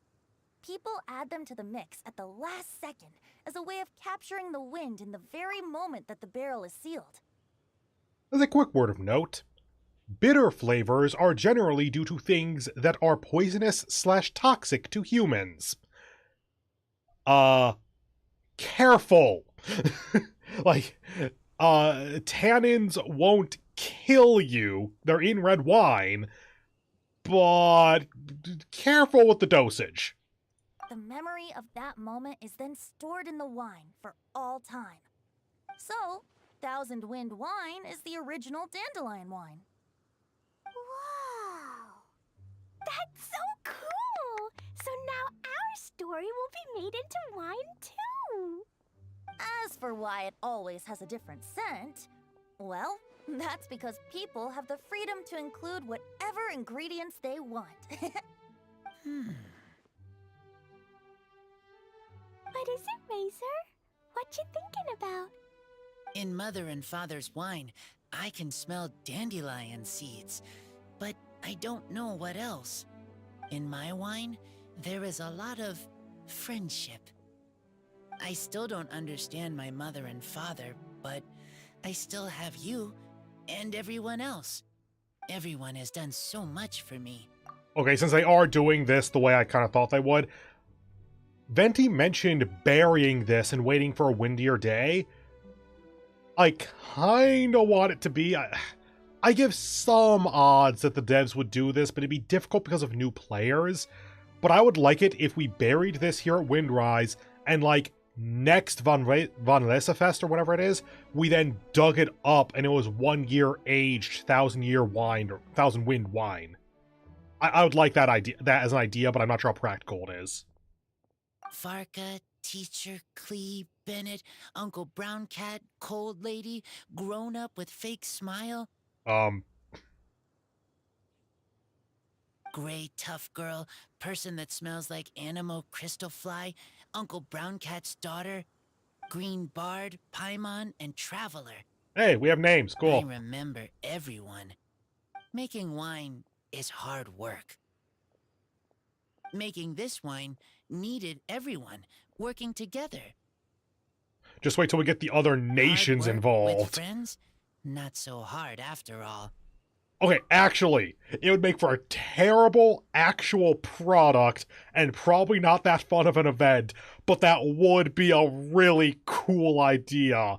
People add them to the mix at the last second as a way of capturing the wind in the very moment that the barrel is sealed. As a quick word of note, bitter flavors are generally due to things that are poisonous/toxic to humans. Careful! Like, tannins won't kill you. They're in red wine, but careful with the dosage. The memory of that moment is then stored in the wine for all time. So, Thousand Wind wine is the original dandelion wine. Wow! That's so cool! So now our story will be made into wine too. As for why it always has a different scent, well, that's because people have the freedom to include whatever ingredients they want. What is it, Razor? What you thinking about? In Mother and Father's wine, I can smell dandelion seeds, but I don't know what else. In my wine, there is a lot of friendship. I still don't understand my mother and father, but I still have you and everyone else. Everyone has done so much for me. Okay, since they are doing this the way I kind of thought they would, Venti mentioned burying this and waiting for a windier day. I kind of want it to be... I give some odds that the devs would do this, but it'd be difficult because of new players. But I would like it if we buried this here at Windrise, and like next Von Lessefest or whatever it is, we then dug it up and it was 1 year aged 1,000 year wine or 1,000 wind wine. I would like that as an idea, but I'm not sure how practical it is. Farka, Teacher, Clee, Bennett, Uncle Brown Cat, Cold Lady, grown up with fake smile, gray tough girl, person that smells like Animo Crystal Fly, Uncle Brown Cat's daughter, Green Bard, Paimon, and Traveler. Hey, we have names. Cool. I remember everyone. Making wine is hard work. Making this wine needed everyone working together. Just wait till we get the other nations Hard work involved. with friends, not so hard after all. Okay, actually, it would make for a terrible actual product and probably not that fun of an event, but that would be a really cool idea.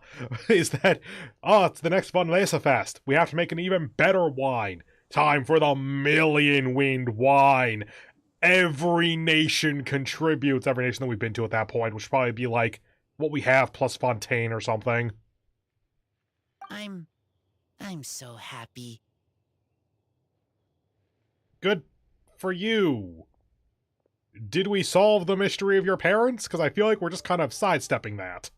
Is that, it's the next Fun Mesa Fest. We have to make an even better wine. Time for the Million Wind wine. Every nation contributes, every nation that we've been to at that point, which would probably be like what we have plus Fontaine or something. I'm so happy. Good for you. Did we solve the mystery of your parents? Because I feel like we're just kind of sidestepping that.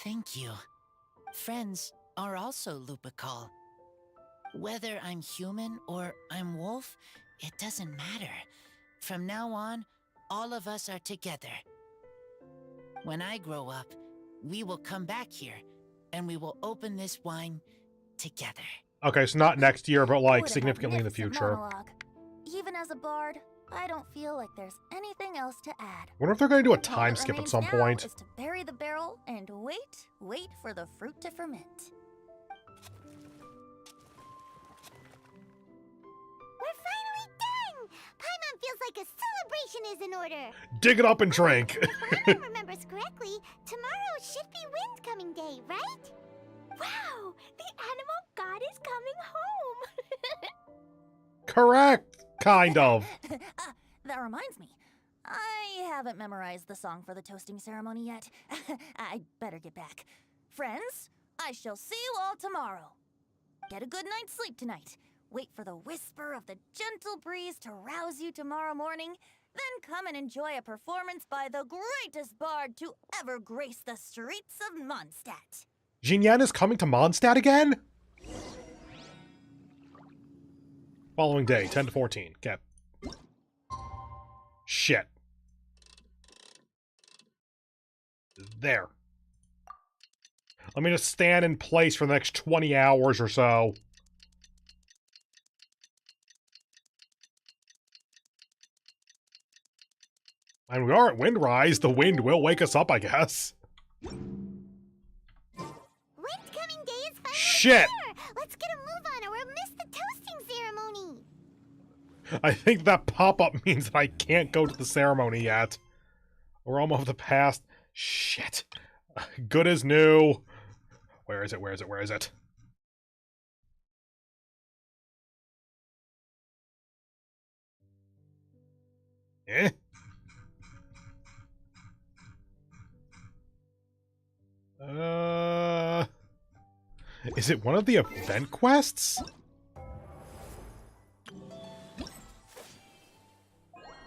Thank you. Friends are also Lupical. Whether I'm human or I'm wolf, it doesn't matter. From now on, all of us are together. When I grow up, we will come back here, and we will open this wine together. Okay, so not next year, but like What a significantly in the magnificent future. monologue. Even as a bard, I don't feel like there's anything else to add. Wonder if they're going to do a All time that skip at remains some now point. is to bury the barrel and wait for the fruit to ferment. We're finally done! Paimon feels like a celebration is in order. Dig it up and drink. If Paimon remembers correctly, tomorrow should be Wind-coming day, right? Wow! The animal god is coming home! Correct, kind of. That reminds me. I haven't memorized the song for the toasting ceremony yet. I'd better get back. Friends, I shall see you all tomorrow. Get a good night's sleep tonight. Wait for the whisper of the gentle breeze to rouse you tomorrow morning. Then come and enjoy a performance by the greatest bard to ever grace the streets of Mondstadt. Jinyan is coming to Mondstadt again? Following day, 10 to 14. Okay. Shit. There. Let me just stand in place for the next 20 hours or so. And we are at Windrise. The wind will wake us up, I guess. Wind-coming day is finally Shit! here! Let's get a move on or we'll miss the toasting ceremony! I think that pop-up means that I can't go to the ceremony yet. We're almost the past. Shit. Good as new. Where is it? Where is it? Where is it? Eh? Is it one of the event quests?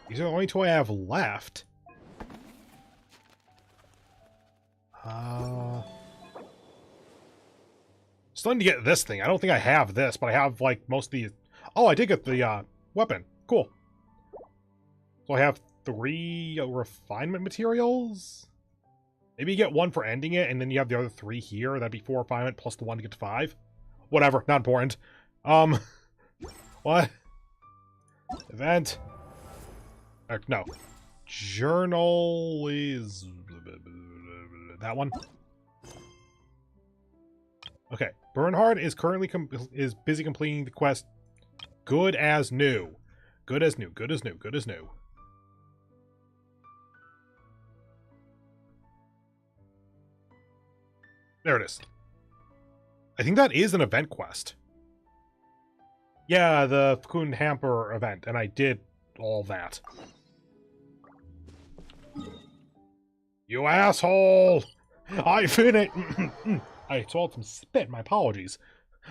These are the only two I have left. Still need to get this thing. I don't think I have this, but I have, like, most of the... Oh, I did get the, weapon. Cool. So I have 3 refinement materials? Maybe you get 1 for ending it, and then you have the other 3 here. That'd be 4 refinement plus the 1 to get to 5. Whatever, not important. What? Event. No. Journal is... that one? Okay. Bernhard is currently busy completing the quest Good as New. Good as new, good as new, good as new. There it is. I think that is an event quest. Yeah, the Kun Hamper event, and I did all that. You asshole! I finished. I swallowed some spit, my apologies.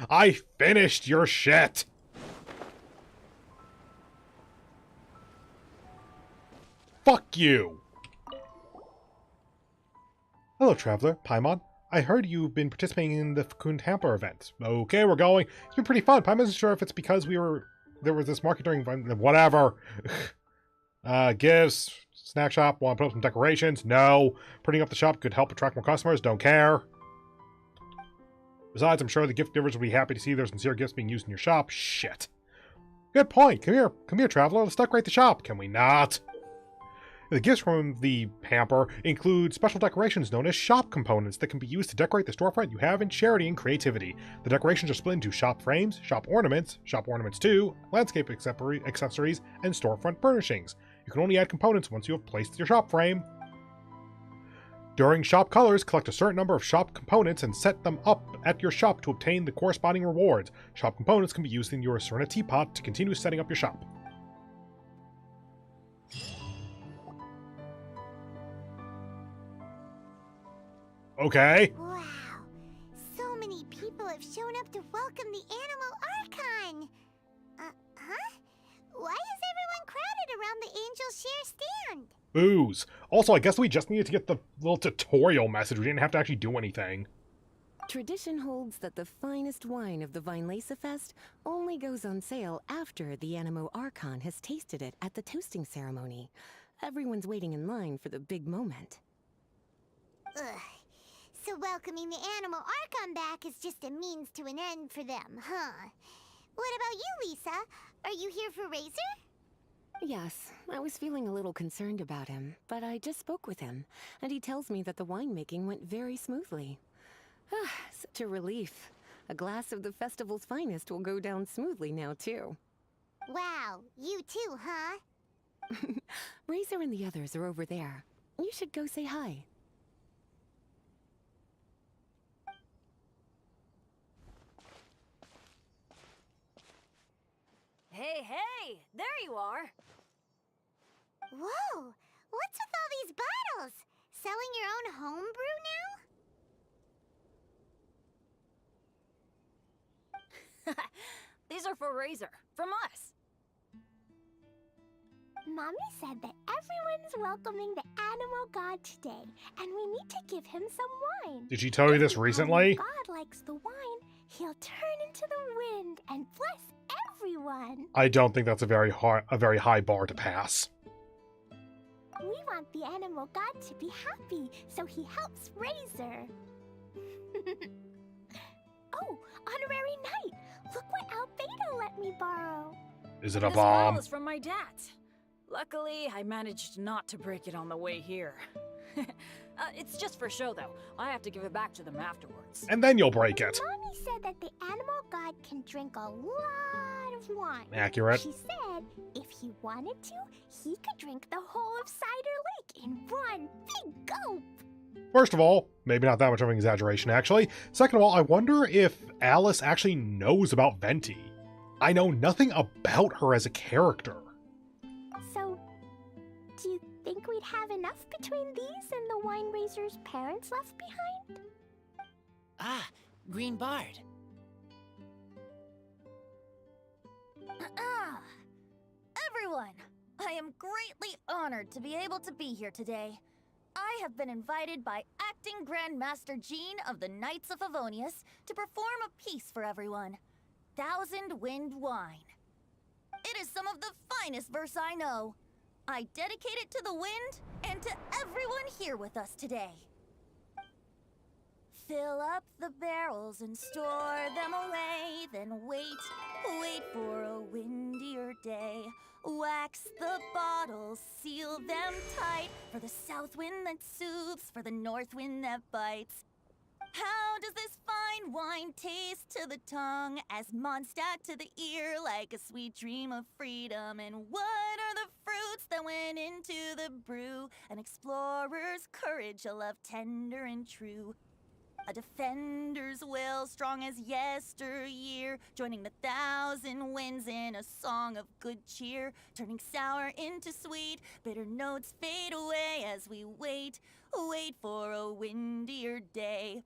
I finished your shit! Fuck you! Hello, Traveler. Paimon. I heard you've been participating in the Cocoon Hamper event. Okay, we're going. It's been pretty fun. Paimon isn't sure if it's because there was this market during... Whatever. Gifts. Snack shop. Want to put up some decorations? No. Putting up the shop could help attract more customers? Don't care. Besides, I'm sure the gift givers will be happy to see their sincere gifts being used in your shop. Shit. Good point. Come here, Traveler. Let's decorate the shop. Can we not? The gifts from the hamper include special decorations known as shop components that can be used to decorate the storefront you have in charity and creativity. The decorations are split into shop frames, shop ornaments 2, landscape accessories, and storefront furnishings. You can only add components once you have placed your shop frame. During shop colors, collect a certain number of shop components and set them up at your shop to obtain the corresponding rewards. Shop components can be used in your Serena teapot to continue setting up your shop. Okay. Wow. So many people have shown up to welcome the Animal Archon. Huh? Why is everyone crowded around the Angel Share stand? Booze. Also, I guess we just needed to get the little tutorial message. We didn't have to actually do anything. Tradition holds that the finest wine of the Vinelasa Fest only goes on sale after the Animo Archon has tasted it at the toasting ceremony. Everyone's waiting in line for the big moment. Ugh. So welcoming the Animal Archon back is just a means to an end for them, huh? What about you, Lisa? Are you here for Razor? Yes, I was feeling a little concerned about him, but I just spoke with him, and he tells me that the winemaking went very smoothly. Ah, such a relief. A glass of the festival's finest will go down smoothly now, too. Wow, you too, huh? Razor and the others are over there. You should go say hi. Hey, there you are. Whoa, what's with all these bottles? Selling your own homebrew now? These are for Razor, from us. Mommy said that everyone's welcoming the animal god today, and we need to give him some wine. Did she tell you this If the recently? animal god likes the wine, he'll turn into the wind and bless everyone. I don't think that's a very high bar to pass. We want the animal god to be happy, so he helps Razor. Oh, honorary knight! Look what Albedo let me borrow. Is it a This bomb? bottle is from my dad's. Luckily, I managed not to break it on the way here. It's just for show, though. I have to give it back to them afterwards. And then you'll break it. Mommy said that the animal god can drink a lot of wine. Accurate. She said if he wanted to, he could drink the whole of Cider Lake in one big gulp. First of all, maybe not that much of an exaggeration, actually. Second of all, I wonder if Alice actually knows about Venti. I know nothing about her as a character. So, do you think we'd have enough between these and the wine raiser's parents left behind? Ah, Green Bard. Everyone, I am greatly honored to be able to be here today. I have been invited by Acting Grandmaster Jean of the Knights of Favonius to perform a piece for everyone. Thousand Wind Wine. It is some of the finest verse I know. I dedicate it to the wind and to everyone here with us today. Fill up the barrels and store them away, then wait for a windier day. Wax the bottles, seal them tight, for the south wind that soothes, for the north wind that bites. How does this fine wine taste to the tongue, as Mondstadt to the ear, like a sweet dream of freedom? And what are the fruits that went into the brew? An explorer's courage, a love tender and true. A defender's will, strong as yesteryear, joining the thousand winds in a song of good cheer, turning sour into sweet, bitter notes fade away as we wait for a windier day.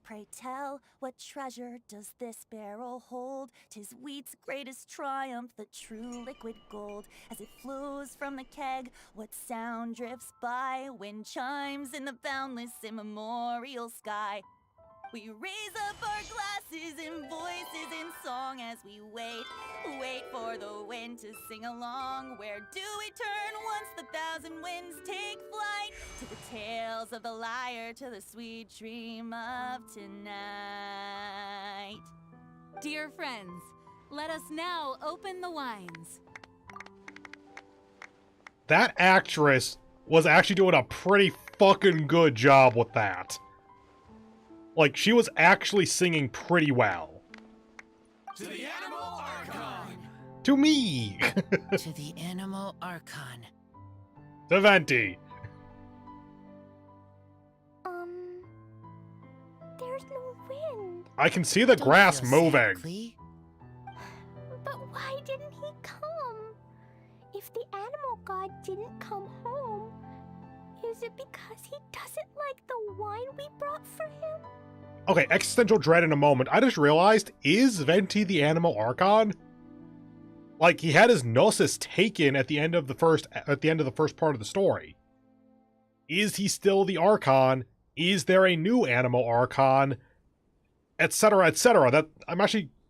Pray tell, what treasure does this barrel hold? 'Tis wheat's greatest triumph, the true liquid gold. As it flows from the keg, what sound drifts by? Wind chimes in the boundless immemorial sky. We raise up our glasses and voices in song as we wait for the wind to sing along. Where do we turn once the thousand winds take flight? To the tales of the lyre, to the sweet dream of tonight. Dear friends, let us now open the wines. That actress was actually doing a pretty fucking good job with that. Like, she was actually singing pretty well. To the Animal Archon! To me! To the Animal Archon. To Venti. There's no wind. I can see the Don't grass feel sad, moving. Klee. But why didn't he come? If the animal god didn't come home, is it because he doesn't like the wine we brought for him? Okay, existential dread in a moment. I just realized, is Venti the Animal Archon? Like, he had his Gnosis taken at the end of the first part of the story. Is he still the Archon? Is there a new Animal Archon? Etc., etc.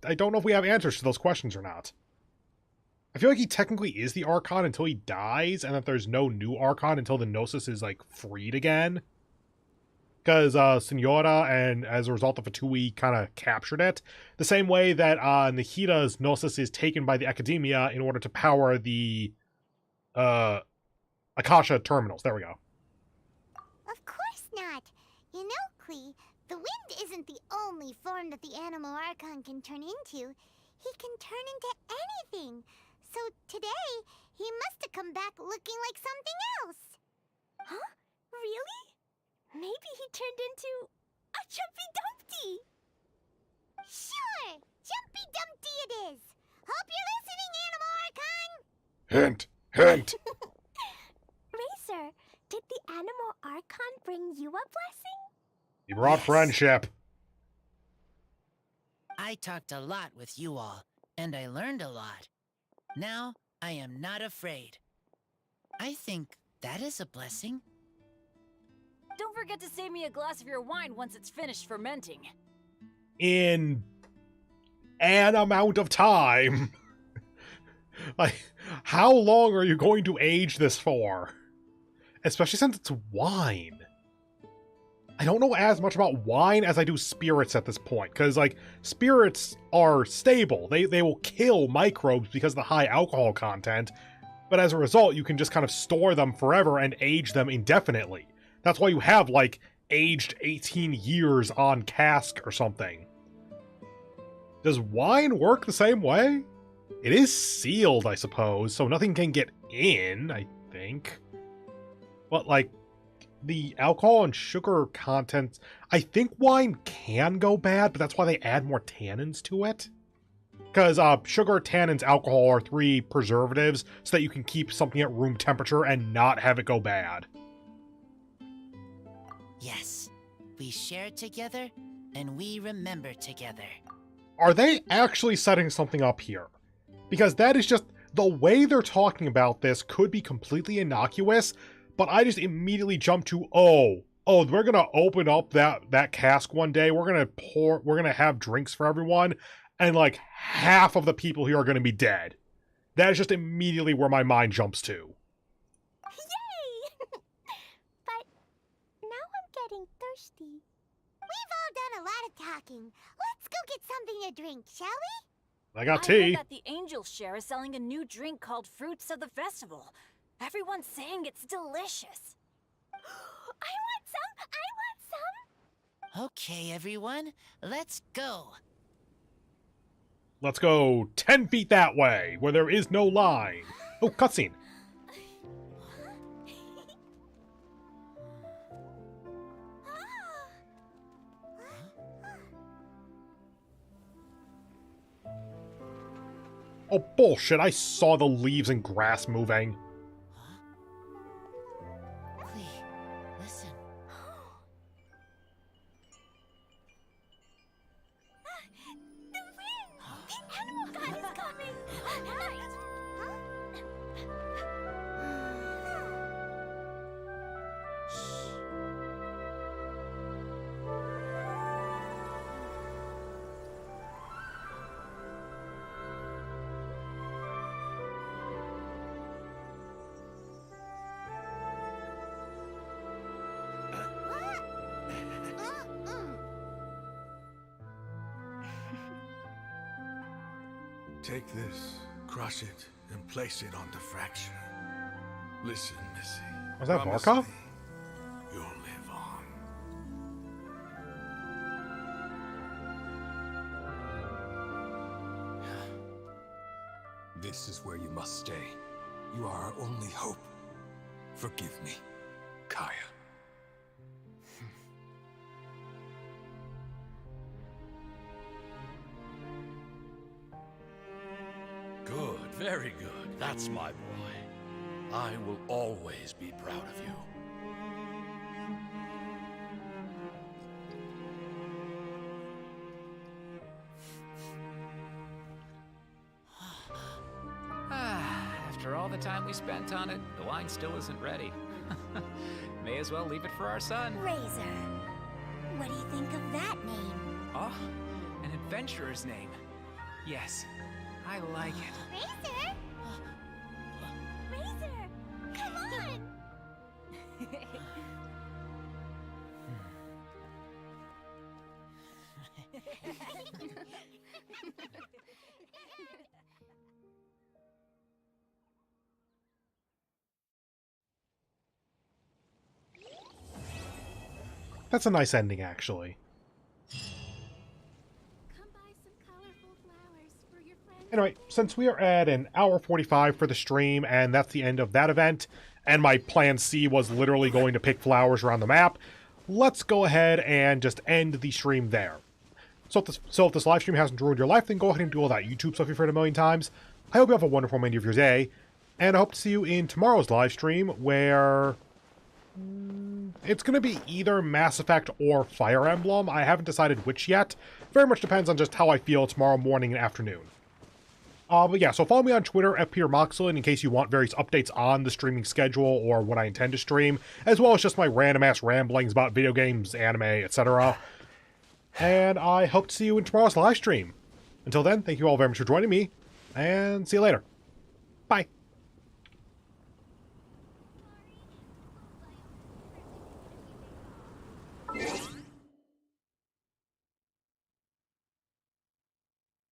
I don't know if we have answers to those questions or not. I feel like he technically is the Archon until he dies, and that there's no new Archon until the Gnosis is, like, freed again. Because Senora, and as a result of Fatui, kind of captured it. The same way that Nahita's Gnosis is taken by the Academia in order to power the Akasha terminals. There we go. Of course not. You know, Klee, the wind isn't the only form that the Animal Archon can turn into. He can turn into anything. So today, he must have come back looking like something else. Huh? Really? Maybe he turned into a Jumpy Dumpty. Sure! Jumpy Dumpty it is! Hope you're listening, Animal Archon! Hint! Hint! Racer, did the Animal Archon bring you a blessing? He brought Yes. friendship. I talked a lot with you all, and I learned a lot. Now, I am not afraid. I think that is a blessing. Don't forget to save me a glass of your wine once it's finished fermenting. In an amount of time. Like, how long are you going to age this for? Especially since it's wine. I don't know as much about wine as I do spirits at this point, because, like, spirits are stable. They will kill microbes because of the high alcohol content, but as a result, you can just kind of store them forever and age them indefinitely. That's why you have, like, aged 18 years on cask or something. Does wine work the same way? It is sealed, I suppose, so nothing can get in, I think. But, like, the alcohol and sugar content, I think wine can go bad, but that's why they add more tannins to it. Because sugar, tannins, alcohol are 3 preservatives so that you can keep something at room temperature and not have it go bad. Yes, we share together, and we remember together. Are they actually setting something up here? Because that is just, the way they're talking about this could be completely innocuous, but I just immediately jump to, oh, we're gonna open up that cask one day, we're gonna have drinks for everyone, and like half of the people here are gonna be dead. That is just immediately where my mind jumps to. Yay! But now I'm getting thirsty. We've all done a lot of talking. Let's go get something to drink, shall we? I got I tea. heard that the Angel Share is selling a new drink called Fruits of the Festival. Everyone's saying it's delicious. I want some! I want some! Okay, everyone, let's go. Let's go 10 feet that way, where there is no line. Oh, cutscene. Oh, bullshit, I saw the leaves and grass moving. Klee, listen. Take this, crush it, and place it on the fracture. Listen, Missy. Was that promise Markov? me you'll live on. This is where you must stay. You are our only hope. Forgive me, Kaya. Good, very good. That's my boy. I will always be proud of you. After all the time we spent on it, the wine still isn't ready. May as well leave it for our son. Razor. What do you think of that name? Oh, an adventurer's name. Yes, I like it. Razor? Razor! Come on! That's a nice ending, actually. Come buy some colorful flowers for your friends. Anyway, since we are at an hour 45 for the stream, and that's the end of that event, and my plan C was literally going to pick flowers around the map, let's go ahead and just end the stream there. So if this live stream hasn't ruined your life, then go ahead and do all that YouTube stuff you've heard a million times. I hope you have a wonderful remainder of your day, and I hope to see you in tomorrow's live stream, where it's going to be either Mass Effect or Fire Emblem. I haven't decided which yet. Very much depends on just how I feel tomorrow morning and afternoon. But yeah, so follow me on Twitter at Peter Moxilin in case you want various updates on the streaming schedule or what I intend to stream, as well as just my random-ass ramblings about video games, anime, etc. And I hope to see you in tomorrow's live stream. Until then, thank you all very much for joining me, and see you later. Bye.